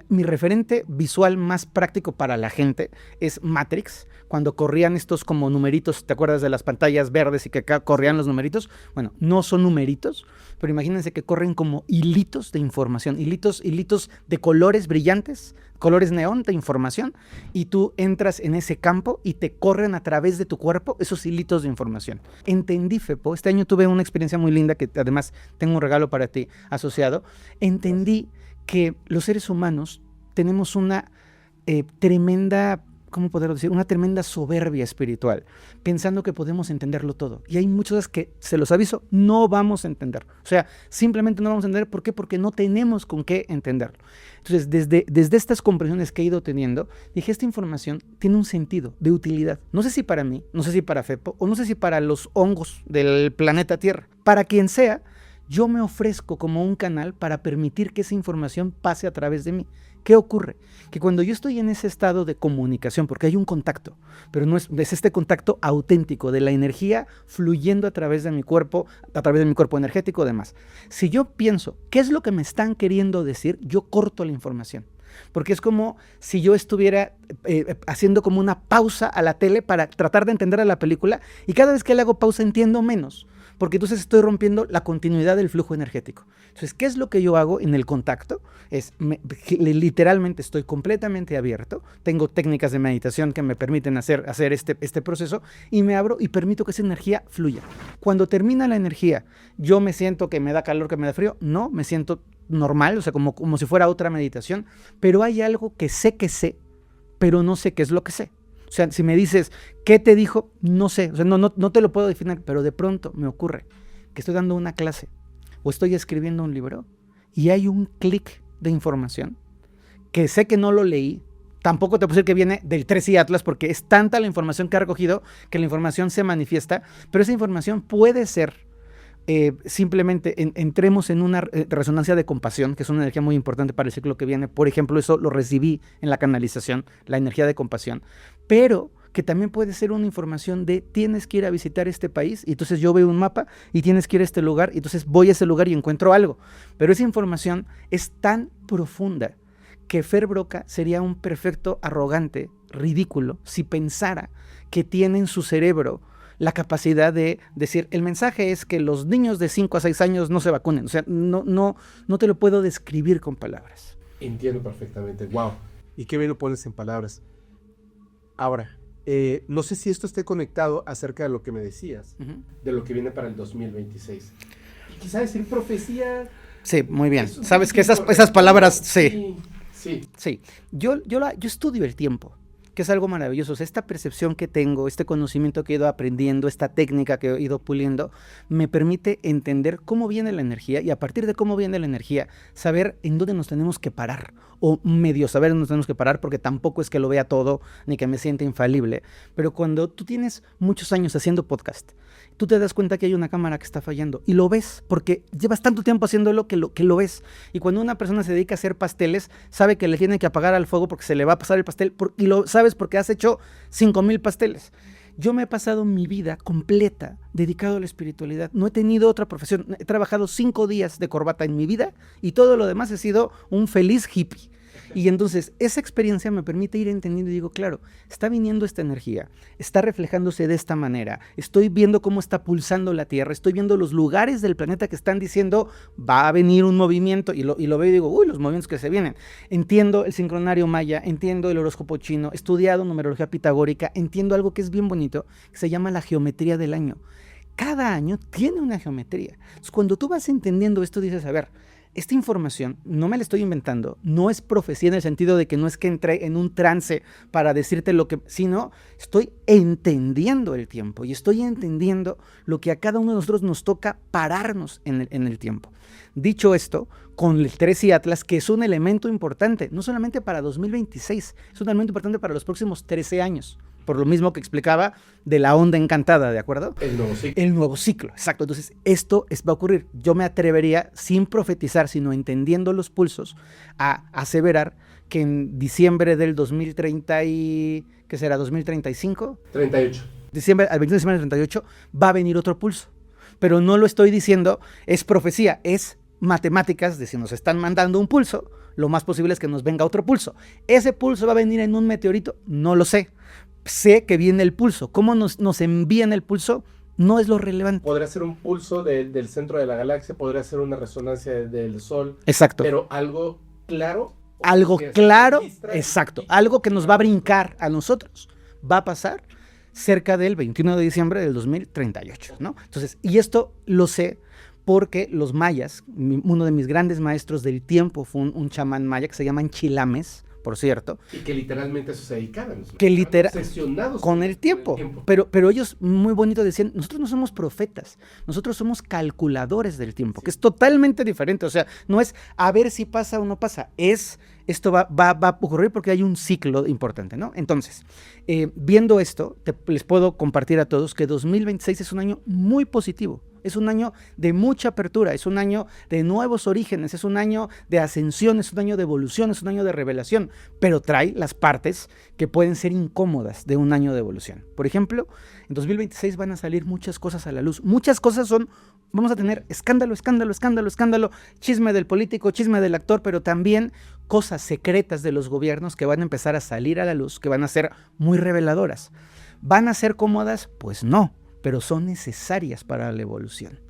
Mi referente visual más práctico para la gente es Matrix, cuando corrían estos como numeritos, ¿te acuerdas de las pantallas verdes y que acá corrían los numeritos? Bueno, no son numeritos, pero imagínense que corren como hilitos de información, hilitos de colores brillantes, colores neón de información, y tú entras en ese campo y te corren a través de tu cuerpo esos hilitos de información. Entendí, Fepo, este año tuve una experiencia muy linda que además tengo un regalo para ti asociado. Entendí que los seres humanos tenemos una tremenda, ¿cómo poderlo decir? Una tremenda soberbia espiritual, pensando que podemos entenderlo todo. Y hay muchas cosas que, se los aviso, no vamos a entender. O sea, simplemente no vamos a entender. ¿Por qué? Porque no tenemos con qué entenderlo. Entonces, desde estas comprensiones que he ido teniendo, dije, esta información tiene un sentido de utilidad. No sé si para mí, no sé si para Fepo, o no sé si para los hongos del planeta Tierra. Para quien sea, yo me ofrezco como un canal para permitir que esa información pase a través de mí. ¿Qué ocurre? Que cuando yo estoy en ese estado de comunicación, porque hay un contacto, pero no es este contacto auténtico de la energía fluyendo a través de mi cuerpo energético y demás. Si yo pienso, ¿qué es lo que me están queriendo decir? Yo corto la información. Porque es como si yo estuviera haciendo como una pausa a la tele para tratar de entender a la película, y cada vez que le hago pausa entiendo menos, porque entonces estoy rompiendo la continuidad del flujo energético. Entonces, ¿qué es lo que yo hago en el contacto? Literalmente estoy completamente abierto, tengo técnicas de meditación que me permiten hacer este proceso, y me abro y permito que esa energía fluya. Cuando termina la energía, yo me siento que me da calor, que me da frío, no, me siento normal, o sea, como si fuera otra meditación, pero hay algo que sé, pero no sé qué es lo que sé. O sea, si me dices, ¿qué te dijo? No sé, o sea, no te lo puedo definir, pero de pronto me ocurre que estoy dando una clase o estoy escribiendo un libro y hay un clic de información que sé que no lo leí. Tampoco te puedo decir que viene del 3 y Atlas, porque es tanta la información que ha recogido que la información se manifiesta, pero esa información puede ser simplemente entremos en una resonancia de compasión, que es una energía muy importante para el ciclo que viene. Por ejemplo, eso lo recibí en la canalización, la energía de compasión, pero que también puede ser una información de tienes que ir a visitar este país, y entonces yo veo un mapa y tienes que ir a este lugar, y entonces voy a ese lugar y encuentro algo. Pero esa información es tan profunda que Fer Broca sería un perfecto arrogante, ridículo, si pensara que tiene en su cerebro la capacidad de decir, el mensaje es que los niños de 5 a 6 años no se vacunen. O sea, no te lo puedo describir con palabras. Entiendo perfectamente. Wow. Y qué bien lo pones en palabras. Ahora, no sé si esto esté conectado acerca de lo que me decías, Ujú. de lo que viene para el 2026. Y quizá decir profecía... Sí, muy bien. es un Sabes que poquito esas palabras, sí. Sí. Sí, yo estudio el tiempo, que es algo maravilloso. O sea, esta percepción que tengo, este conocimiento que he ido aprendiendo, esta técnica que he ido puliendo, me permite entender cómo viene la energía y a partir de cómo viene la energía, saber en dónde nos tenemos que parar o medio saber en dónde nos tenemos que parar, porque tampoco es que lo vea todo ni que me sienta infalible. Pero cuando tú tienes muchos años haciendo podcast, tú te das cuenta que hay una cámara que está fallando y lo ves porque llevas tanto tiempo haciéndolo que lo ves. Y cuando una persona se dedica a hacer pasteles, sabe que le tiene que apagar al fuego porque se le va a pasar el pastel y lo sabes porque has hecho 5,000 pasteles. Yo me he pasado mi vida completa dedicado a la espiritualidad. No he tenido otra profesión. He trabajado 5 días de corbata en mi vida y todo lo demás he sido un feliz hippie. Y entonces esa experiencia me permite ir entendiendo y digo, claro, está viniendo esta energía, está reflejándose de esta manera, estoy viendo cómo está pulsando la Tierra, estoy viendo los lugares del planeta que están diciendo, va a venir un movimiento, y lo veo y digo, uy, los movimientos que se vienen. Entiendo el sincronario maya, entiendo el horóscopo chino, he estudiado numerología pitagórica, entiendo algo que es bien bonito, que se llama la geometría del año. Cada año tiene una geometría. Entonces, cuando tú vas entendiendo esto, dices, a ver, esta información no me la estoy inventando, no es profecía en el sentido de que no es que entré en un trance para decirte lo que, sino estoy entendiendo el tiempo y estoy entendiendo lo que a cada uno de nosotros nos toca pararnos en el tiempo. Dicho esto, con el 13 y Atlas, que es un elemento importante, no solamente para 2026, es un elemento importante para los próximos 13 años. Por lo mismo que explicaba de la onda encantada, ¿de acuerdo? El nuevo ciclo. El nuevo ciclo, exacto. Entonces, esto va a ocurrir. Yo me atrevería, sin profetizar, sino entendiendo los pulsos, a aseverar que en diciembre del 2030 y... ¿qué será? ¿2035? 38. Al 21 de diciembre del 38 va a venir otro pulso. Pero no lo estoy diciendo, es profecía, es matemáticas de si nos están mandando un pulso, lo más posible es que nos venga otro pulso. ¿Ese pulso va a venir en un meteorito? No lo sé. Sé que viene el pulso. ¿Cómo nos envían el pulso? No es lo relevante. Podría ser un pulso del centro de la galaxia, podría ser una resonancia del Sol. Exacto. Pero algo claro. Algo claro, exacto. Algo que nos va a brincar a nosotros. Va a pasar cerca del 21 de diciembre del 2038, ¿no? Entonces, y esto lo sé porque los mayas, uno de mis grandes maestros del tiempo fue un chamán maya que se llaman chilames, por cierto. Y que literalmente eso se dedicaban. Que obsesionados con el tiempo. Pero ellos, muy bonito, decían, nosotros no somos profetas, nosotros somos calculadores del tiempo, sí. Que es totalmente diferente. O sea, no es a ver si pasa o no pasa, esto va a ocurrir porque hay un ciclo importante, ¿no? Entonces, viendo esto, les puedo compartir a todos que 2026 es un año muy positivo. Es un año de mucha apertura, es un año de nuevos orígenes, es un año de ascensión, es un año de evolución, es un año de revelación, pero trae las partes que pueden ser incómodas de un año de evolución. Por ejemplo, en 2026 van a salir muchas cosas a la luz. Muchas cosas vamos a tener escándalo, chisme del político, chisme del actor, pero también cosas secretas de los gobiernos que van a empezar a salir a la luz, que van a ser muy reveladoras. ¿Van a ser cómodas? Pues no, pero son necesarias para la evolución.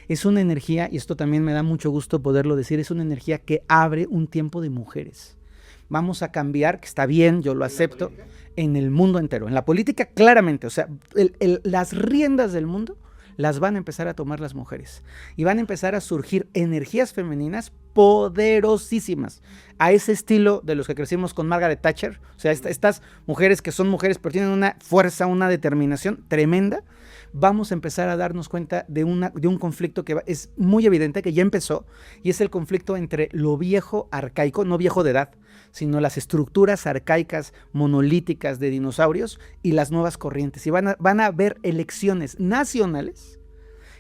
Es una energía, y esto también me da mucho gusto poderlo decir, es una energía que abre un tiempo de mujeres. Vamos a cambiar, que está bien, yo lo acepto, en el mundo entero. En la política, claramente, o sea, las riendas del mundo las van a empezar a tomar las mujeres. Y van a empezar a surgir energías femeninas poderosísimas, a ese estilo de los que crecimos con Margaret Thatcher. O sea, estas mujeres que son mujeres, pero tienen una fuerza, una determinación tremenda. Vamos a empezar a darnos cuenta de un conflicto que es muy evidente, que ya empezó, y es el conflicto entre lo viejo arcaico, no viejo de edad, sino las estructuras arcaicas monolíticas de dinosaurios y las nuevas corrientes. Y van a haber elecciones nacionales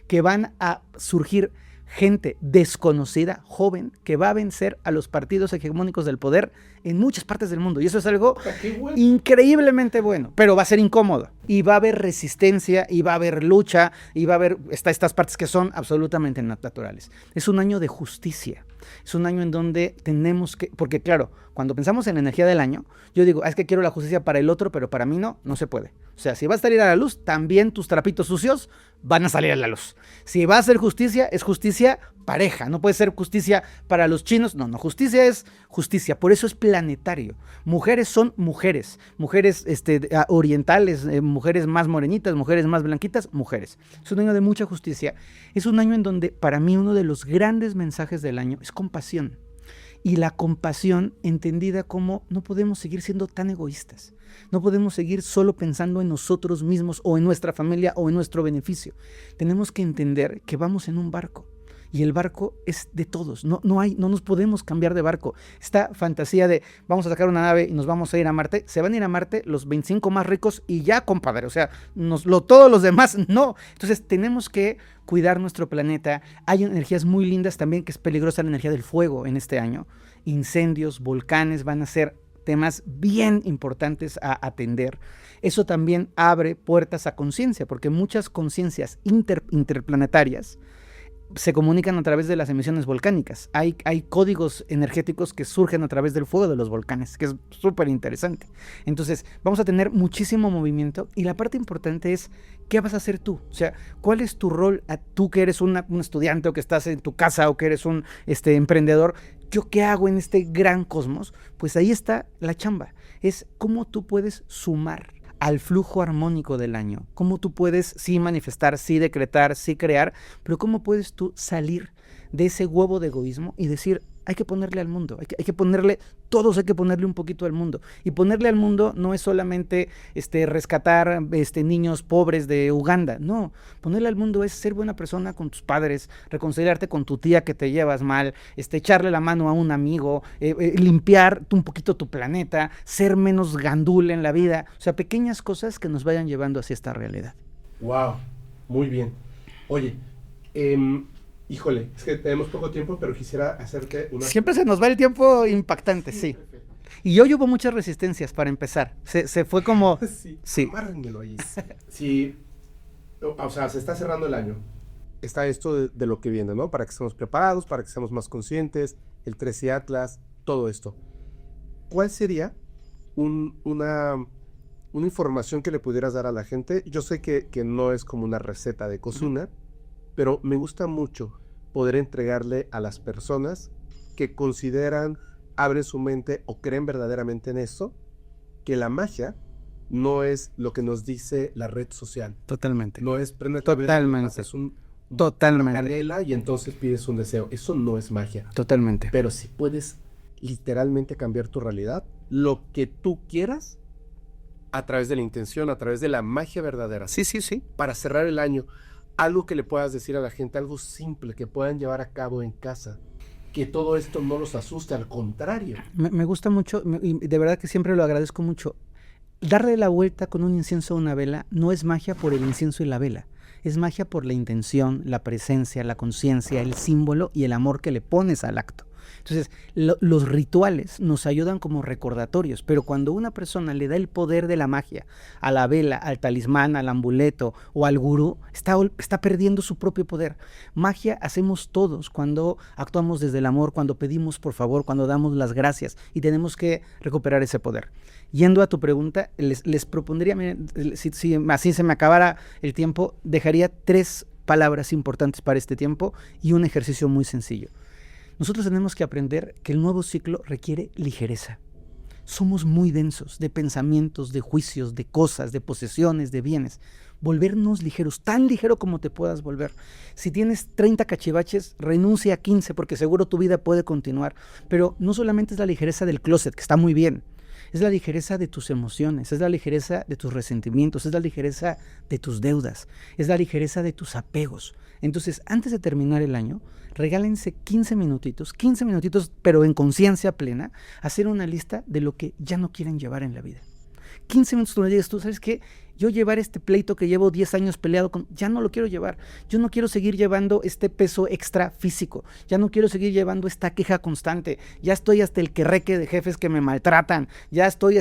que van a surgir gente desconocida, joven, que va a vencer a los partidos hegemónicos del poder en muchas partes del mundo. Y eso es algo increíblemente bueno, pero va a ser incómodo. Y va a haber resistencia, y va a haber lucha, y va a haber estas partes que son absolutamente naturales. Es un año de justicia. Es un año en donde tenemos que... Porque claro, cuando pensamos en la energía del año, yo digo, es que quiero la justicia para el otro, pero para mí no se puede. O sea, si vas a salir a la luz, también tus trapitos sucios van a salir a la luz. Si va a ser justicia, es justicia pareja, no puede ser justicia para los chinos, no, justicia es justicia, por eso es planetario. Mujeres son mujeres orientales, mujeres más morenitas, mujeres más blanquitas, mujeres. Es un año de mucha justicia, es un año en donde para mí uno de los grandes mensajes del año es compasión. Y la compasión entendida como no podemos seguir siendo tan egoístas. No podemos seguir solo pensando en nosotros mismos o en nuestra familia o en nuestro beneficio. Tenemos que entender que vamos en un barco y el barco es de todos. No nos podemos cambiar de barco. Esta fantasía de vamos a sacar una nave y nos vamos a ir a Marte, se van a ir a Marte los 25 más ricos y ya, compadre. O sea, todos los demás no. Entonces tenemos que cuidar nuestro planeta. Hay energías muy lindas también, que es peligrosa la energía del fuego en este año. Incendios, volcanes van a ser temas bien importantes a atender. Eso también abre puertas a conciencia, porque muchas conciencias interplanetarias se comunican a través de las emisiones volcánicas. Hay códigos energéticos que surgen a través del fuego de los volcanes, que es súper interesante. Entonces, vamos a tener muchísimo movimiento y la parte importante es, ¿qué vas a hacer tú? O sea, ¿cuál es tu rol? Tú que eres un estudiante o que estás en tu casa o que eres un emprendedor, ¿yo qué hago en este gran cosmos? Pues ahí está la chamba. Es cómo tú puedes sumar al flujo armónico del año, cómo tú puedes sí manifestar, sí decretar, sí crear, pero cómo puedes tú salir de ese huevo de egoísmo y decir, hay que ponerle al mundo, hay que ponerle, todos hay que ponerle un poquito al mundo, y ponerle al mundo no es solamente rescatar niños pobres de Uganda, no, ponerle al mundo es ser buena persona con tus padres, reconciliarte con tu tía que te llevas mal, echarle la mano a un amigo, limpiar un poquito tu planeta, ser menos gandul en la vida, o sea, pequeñas cosas que nos vayan llevando hacia esta realidad. Wow, muy bien. Oye, híjole, es que tenemos poco tiempo, pero quisiera hacerte una... Siempre se nos va el tiempo impactante, sí. Y hoy hubo muchas resistencias para empezar. Se fue como... Sí. Amárrenmelo ahí. Sí, o sea, se está cerrando el año. Está esto de lo que viene, ¿no? Para que estemos preparados, para que seamos más conscientes, el 13 Atlas, todo esto. ¿Cuál sería una información que le pudieras dar a la gente? Yo sé que no es como una receta de cocina, pero me gusta mucho poder entregarle a las personas que consideran, abren su mente o creen verdaderamente en eso, que la magia no es lo que nos dice la red social. Totalmente. No es prende totalmente. Es una totalmente. canela y entonces pides un deseo. Eso no es magia. Totalmente. Pero si puedes literalmente cambiar tu realidad, lo que tú quieras, a través de la intención, a través de la magia verdadera. Sí. Para cerrar el año, algo que le puedas decir a la gente, algo simple que puedan llevar a cabo en casa, que todo esto no los asuste, al contrario. Me gusta mucho, y de verdad que siempre lo agradezco mucho. Darle la vuelta con un incienso o una vela no es magia por el incienso y la vela, es magia por la intención, la presencia, la conciencia, el símbolo y el amor que le pones al acto. Entonces, los rituales nos ayudan como recordatorios, pero cuando una persona le da el poder de la magia a la vela, al talismán, al amuleto o al gurú, está perdiendo su propio poder. Magia hacemos todos cuando actuamos desde el amor, cuando pedimos por favor, cuando damos las gracias, y tenemos que recuperar ese poder. Yendo a tu pregunta, les propondría, si así se me acabara el tiempo, dejaría 3 palabras importantes para este tiempo y un ejercicio muy sencillo. Nosotros tenemos que aprender que el nuevo ciclo requiere ligereza. Somos muy densos de pensamientos, de juicios, de cosas, de posesiones, de bienes. Volvernos ligeros, tan ligero como te puedas volver. Si tienes 30 cachivaches, renuncia a 15 porque seguro tu vida puede continuar. Pero no solamente es la ligereza del closet, que está muy bien. Es la ligereza de tus emociones, es la ligereza de tus resentimientos, es la ligereza de tus deudas, es la ligereza de tus apegos. Entonces, antes de terminar el año, regálense 15 minutitos, pero en conciencia plena, hacer una lista de lo que ya no quieren llevar en la vida. 15 minutos tú le dices, tú sabes qué, yo llevar este pleito que llevo 10 años peleado con, ya no lo quiero llevar, yo no quiero seguir llevando este peso extra físico, ya no quiero seguir llevando esta queja constante, ya estoy hasta el querreque de jefes que me maltratan, ya estoy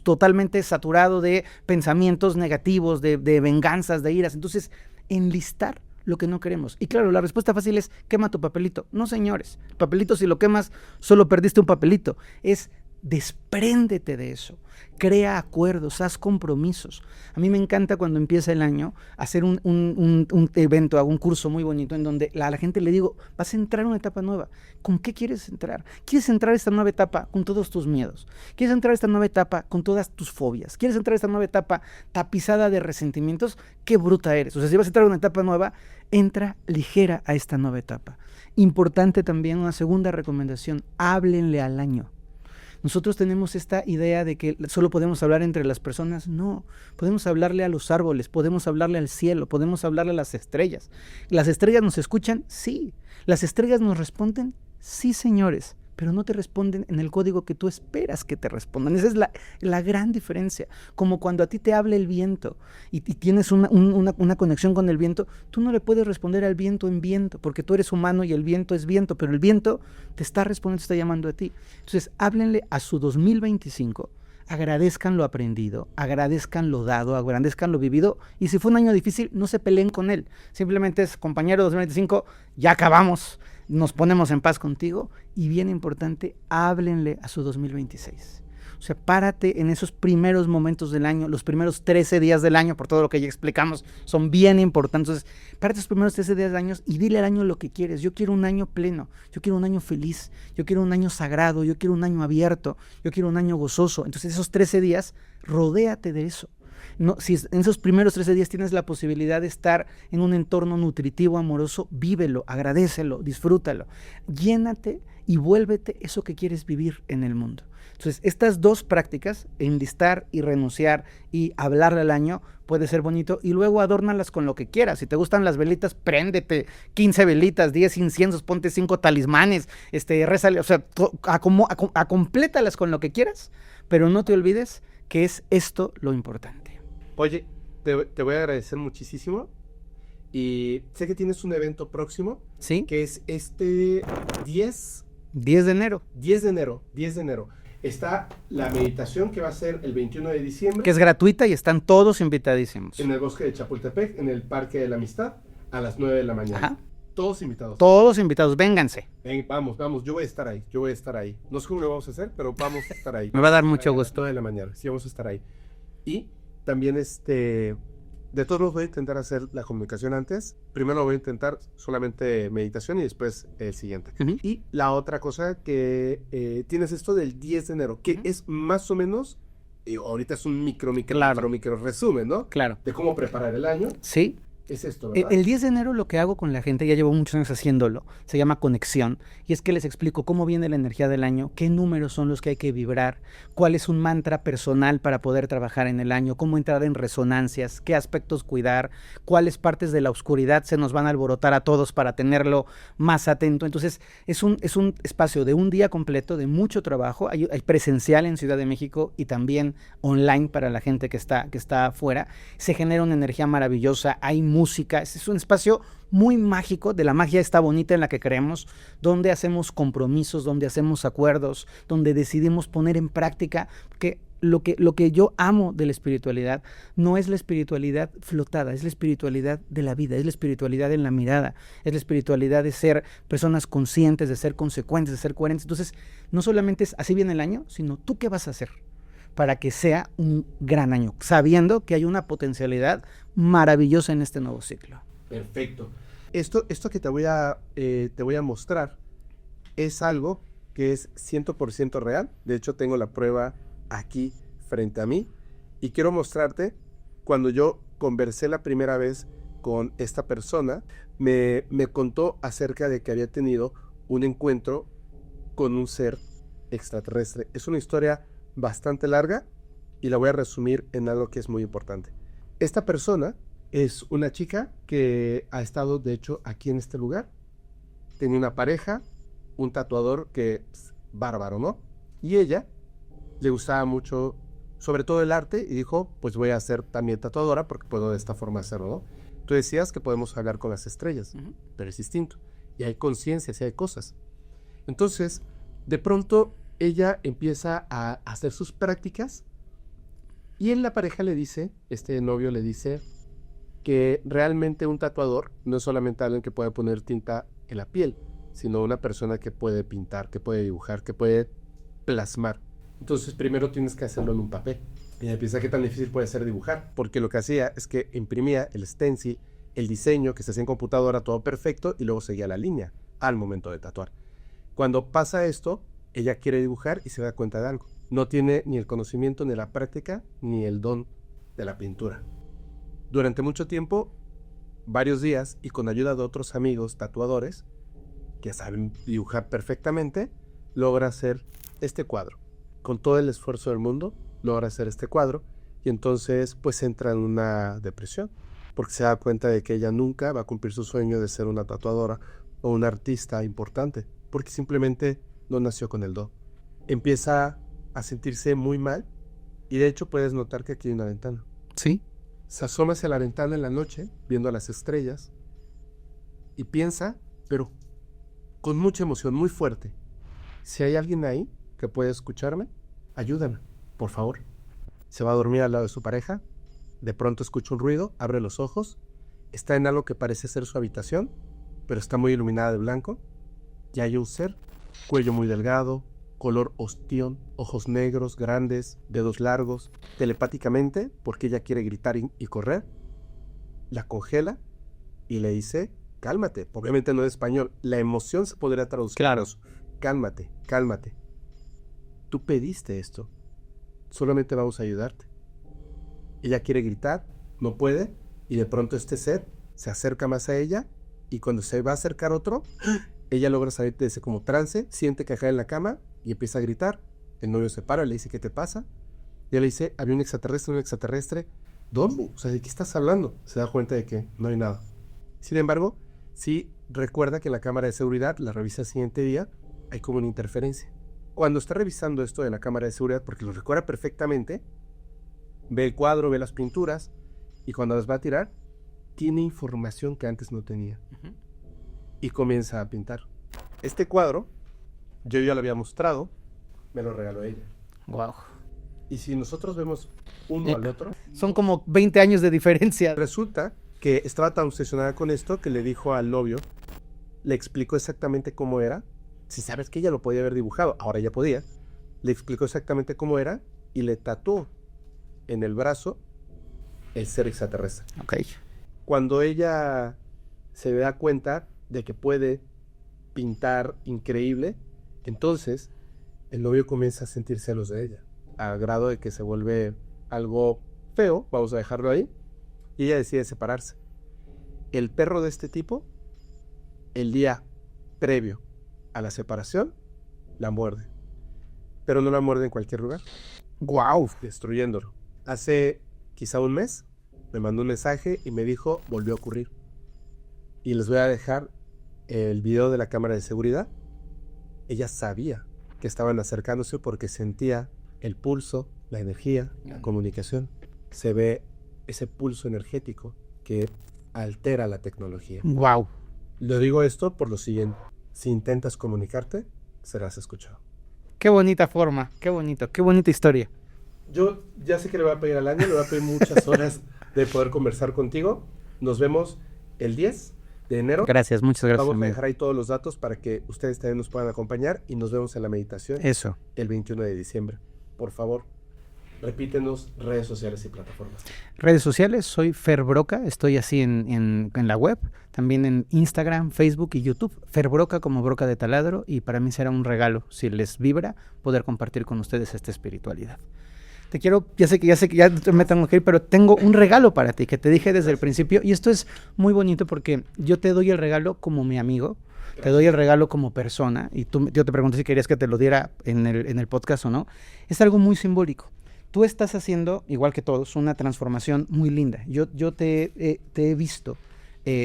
totalmente saturado de pensamientos negativos, de venganzas, de iras. Entonces, enlistar lo que no queremos. Y claro, la respuesta fácil es, quema tu papelito. No, señores, papelito si lo quemas, solo perdiste un papelito. Es Despréndete de eso, crea acuerdos, haz compromisos. A mí me encanta cuando empieza el año hacer un evento, hago un curso muy bonito en donde a la gente le digo, vas a entrar a una etapa nueva. ¿Con qué quieres entrar? ¿Quieres entrar a esta nueva etapa con todos tus miedos? ¿Quieres entrar a esta nueva etapa con todas tus fobias? ¿Quieres entrar a esta nueva etapa tapizada de resentimientos? ¡Qué bruta eres! O sea, si vas a entrar a una etapa nueva, entra ligera a esta nueva etapa. Importante también una segunda recomendación, háblenle al año. Nosotros tenemos esta idea de que solo podemos hablar entre las personas. No, podemos hablarle a los árboles, podemos hablarle al cielo, podemos hablarle a las estrellas. ¿Las estrellas nos escuchan? Sí. ¿Las estrellas nos responden? Sí, señores, pero no te responden en el código que tú esperas que te respondan. Esa es la gran diferencia. Como cuando a ti te habla el viento y tienes una conexión con el viento, tú no le puedes responder al viento en viento, porque tú eres humano y el viento es viento, pero el viento te está respondiendo, te está llamando a ti. Entonces, háblenle a su 2025, agradezcan lo aprendido, agradezcan lo dado, agradezcan lo vivido, y si fue un año difícil, no se peleen con él. Simplemente es, compañero 2025, ya acabamos, nos ponemos en paz contigo, y bien importante, háblenle a su 2026. O sea, párate en esos primeros momentos del año, los primeros 13 días del año, por todo lo que ya explicamos, son bien importantes. Entonces, párate esos primeros 13 días del año y dile al año lo que quieres. Yo quiero un año pleno, yo quiero un año feliz, yo quiero un año sagrado, yo quiero un año abierto, yo quiero un año gozoso. Entonces, esos 13 días, rodéate de eso. No, si en esos primeros 13 días tienes la posibilidad de estar en un entorno nutritivo, amoroso, vívelo, agradécelo, disfrútalo. Llénate y vuélvete eso que quieres vivir en el mundo. Entonces, estas dos prácticas, enlistar y renunciar y hablarle al año, puede ser bonito, y luego adórnalas con lo que quieras. Si te gustan las velitas, préndete 15 velitas, 10 inciensos, ponte 5 talismanes, rézale, o sea, acomplétalas con lo que quieras, pero no te olvides que es esto lo importante. Oye, te voy a agradecer muchísimo, y sé que tienes un evento próximo, ¿Sí? que es este 10 de enero. 10 de enero. Está la meditación que va a ser el 21 de diciembre. Que es gratuita y están todos invitadísimos. En el bosque de Chapultepec, en el Parque de la Amistad, a las 9 de la mañana. Ajá. Todos invitados. Todos invitados, vénganse. Ven, vamos, yo voy a estar ahí. No sé cómo lo vamos a hacer, pero vamos a estar ahí. Me va a dar mucho A las gusto. 9 de la mañana, sí, vamos a estar ahí. Y también de todos modos voy a intentar hacer la comunicación antes. Primero voy a intentar solamente meditación y después el siguiente. Uh-huh. Y la otra cosa que tienes esto del 10 de enero, que es más o menos, ahorita es un micro resumen, ¿no? Claro. De cómo preparar el año. Sí. Es esto, ¿verdad? El 10 de enero lo que hago con la gente, ya llevo muchos años haciéndolo, se llama conexión, y es que les explico cómo viene la energía del año, qué números son los que hay que vibrar, cuál es un mantra personal para poder trabajar en el año, cómo entrar en resonancias, qué aspectos cuidar, cuáles partes de la oscuridad se nos van a alborotar a todos para tenerlo más atento. Entonces es un espacio de un día completo, de mucho trabajo, hay presencial en Ciudad de México y también online para la gente que está afuera. Se genera una energía maravillosa, hay música, es un espacio muy mágico, de la magia esta bonita en la que creemos, donde hacemos compromisos, donde hacemos acuerdos, donde decidimos poner en práctica que lo que yo amo de la espiritualidad no es la espiritualidad flotada, es la espiritualidad de la vida, es la espiritualidad en la mirada, es la espiritualidad de ser personas conscientes, de ser consecuentes, de ser coherentes. Entonces, no solamente es así viene el año, sino tú qué vas a hacer para que sea un gran año, sabiendo que hay una potencialidad maravillosa en este nuevo ciclo. Perfecto. Esto que te voy a mostrar es algo que es 100% real. De hecho, tengo la prueba aquí frente a mí. Y quiero mostrarte, cuando yo conversé la primera vez con esta persona, me contó acerca de que había tenido un encuentro con un ser extraterrestre. Es una historia bastante larga y la voy a resumir en algo que es muy importante. Esta persona es una chica que ha estado, de hecho, aquí en este lugar. Tenía una pareja, un tatuador que es bárbaro, ¿no? Y ella le gustaba mucho, sobre todo el arte, y dijo, pues voy a ser también tatuadora porque puedo de esta forma hacerlo, ¿no? Tú decías que podemos hablar con las estrellas, pero es distinto. Y hay conciencia, sí hay cosas. Entonces, de pronto, ella empieza a hacer sus prácticas y en la pareja le dice, este novio le dice que realmente un tatuador no es solamente alguien que puede poner tinta en la piel, sino una persona que puede pintar, que puede dibujar, que puede plasmar. Entonces primero tienes que hacerlo en un papel. Y ella piensa qué tan difícil puede ser dibujar, porque lo que hacía es que imprimía el stencil, el diseño que se hacía en computadora, todo perfecto, y luego seguía la línea al momento de tatuar. Cuando pasa esto, ella quiere dibujar y se da cuenta de algo. No tiene ni el conocimiento, ni la práctica, ni el don de la pintura. Durante mucho tiempo, varios días, y con ayuda de otros amigos tatuadores, que saben dibujar perfectamente, logra hacer este cuadro. Con todo el esfuerzo del mundo, logra hacer este cuadro, y entonces pues entra en una depresión, porque se da cuenta de que ella nunca va a cumplir su sueño de ser una tatuadora o una artista importante, porque simplemente no nació con el don. Empieza a sentirse muy mal, y de hecho puedes notar que aquí hay una ventana. Sí. Se asoma hacia la ventana en la noche, viendo las estrellas, y piensa, pero con mucha emoción, muy fuerte: si hay alguien ahí que puede escucharme, ayúdame, por favor. Se va a dormir al lado de su pareja. De pronto escucha un ruido, abre los ojos, está en algo que parece ser su habitación, pero está muy iluminada de blanco, y hay un ser, cuello muy delgado, color ostión, ojos negros, grandes, dedos largos. Telepáticamente, porque ella quiere gritar y correr, la congela y le dice: cálmate. Obviamente no es español, la emoción se podría traducir. Claro. Cálmate, cálmate. Tú pediste esto, solamente vamos a ayudarte. Ella quiere gritar, no puede, y de pronto este ser se acerca más a ella, y cuando se va a acercar otro, ella logra salir de ese como trance, siente que cae en la cama y empieza a gritar. El novio se para, le dice: ¿qué te pasa? Y ella le dice: había un extraterrestre. ¿Dónde? O sea, ¿de qué estás hablando? Se da cuenta de que no hay nada. Sin embargo, sí recuerda que en la cámara de seguridad, la revisa el siguiente día, hay como una interferencia. Cuando está revisando esto de la cámara de seguridad, porque lo recuerda perfectamente, ve el cuadro, ve las pinturas, y cuando las va a tirar, tiene información que antes no tenía. Y comienza a pintar. Este cuadro, yo ya lo había mostrado, me lo regaló ella. Wow. Y si nosotros vemos uno al otro, Son como 20 años de diferencia. resulta que estaba tan obsesionada con esto que le dijo al novio, le explicó exactamente cómo era. Si sabes que ella lo podía haber dibujado, ahora ya podía. Le explicó exactamente cómo era y le tatuó en el brazo el ser extraterrestre. Ok. Cuando ella se da cuenta de que puede pintar increíble, entonces el novio comienza a sentir celos de ella, a grado de que se vuelve algo feo, vamos a dejarlo ahí, y ella decide separarse. El perro de este tipo, el día previo a la separación, la muerde, pero no la muerde en cualquier lugar, Wow. destruyéndolo. Hace quizá un mes me mandó un mensaje y me dijo: volvió a ocurrir. Y les voy a dejar el video de la cámara de seguridad. Ella sabía que estaban acercándose porque sentía el pulso, la energía, la comunicación. Se ve ese pulso energético que altera la tecnología. Wow. Lo digo esto por lo siguiente: si intentas comunicarte, serás escuchado. Qué bonita forma, qué bonito, qué bonita historia. Yo ya sé que le voy a pedir al año, le voy a pedir muchas horas de poder conversar contigo. Nos vemos el 10 de enero. Gracias, muchas gracias. Vamos a amigo. dejar ahí todos los datos para que ustedes también nos puedan acompañar, y nos vemos en la meditación Eso. el 21 de diciembre. Por favor, repítenos redes sociales y plataformas. Redes sociales, soy Fer Broca, estoy así en la web, también en Instagram, Facebook y YouTube. Fer Broca como Broca de Taladro, y para mí será un regalo, si les vibra, poder compartir con ustedes esta espiritualidad. Te quiero, ya sé que ya me tengo que ir, pero tengo un regalo para ti que te dije desde el principio, y esto es muy bonito porque yo te doy el regalo como mi amigo, te doy el regalo como persona, y yo te pregunté si querías que te lo diera en el podcast o no. Es algo muy simbólico. Tú estás haciendo, igual que todos, una transformación muy linda. Yo te he visto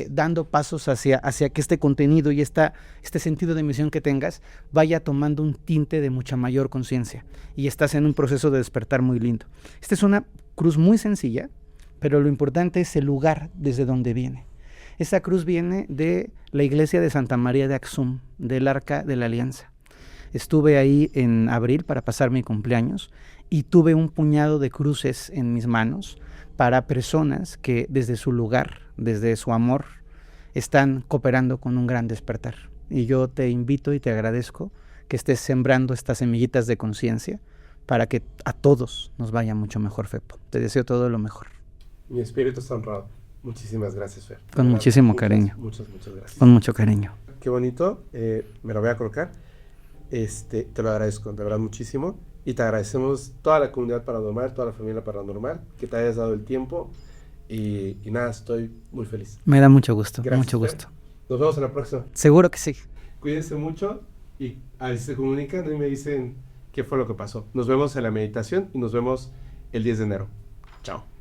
dando pasos hacia que este contenido y este sentido de misión que tengas vaya tomando un tinte de mucha mayor conciencia, y estás en un proceso de despertar muy lindo. Esta es una cruz muy sencilla, pero lo importante es el lugar desde donde viene. Esa cruz viene de la iglesia de Santa María de Axum, del Arca de la Alianza. Estuve ahí en abril para pasar mi cumpleaños y tuve un puñado de cruces en mis manos para personas que desde su lugar, desde su amor, están cooperando con un gran despertar. Y yo te invito y te agradezco que estés sembrando estas semillitas de conciencia para que a todos nos vaya mucho mejor, Fepo. Te deseo todo lo mejor. Mi espíritu está honrado. Muchísimas gracias, Fer. Con muchísimo cariño. Muchas gracias. Con mucho cariño. Qué bonito. Me lo voy a colocar. Te lo agradezco, de verdad, muchísimo. Y te agradecemos toda la comunidad paranormal, toda la familia paranormal, que te hayas dado el tiempo. Y nada, estoy muy feliz. Me da mucho gusto, Gracias, mucho Fer. gusto. Nos vemos en la próxima. Seguro que sí. Cuídense mucho y a ver si se comunican y me dicen qué fue lo que pasó. Nos vemos en la meditación y nos vemos el 10 de enero. Chao.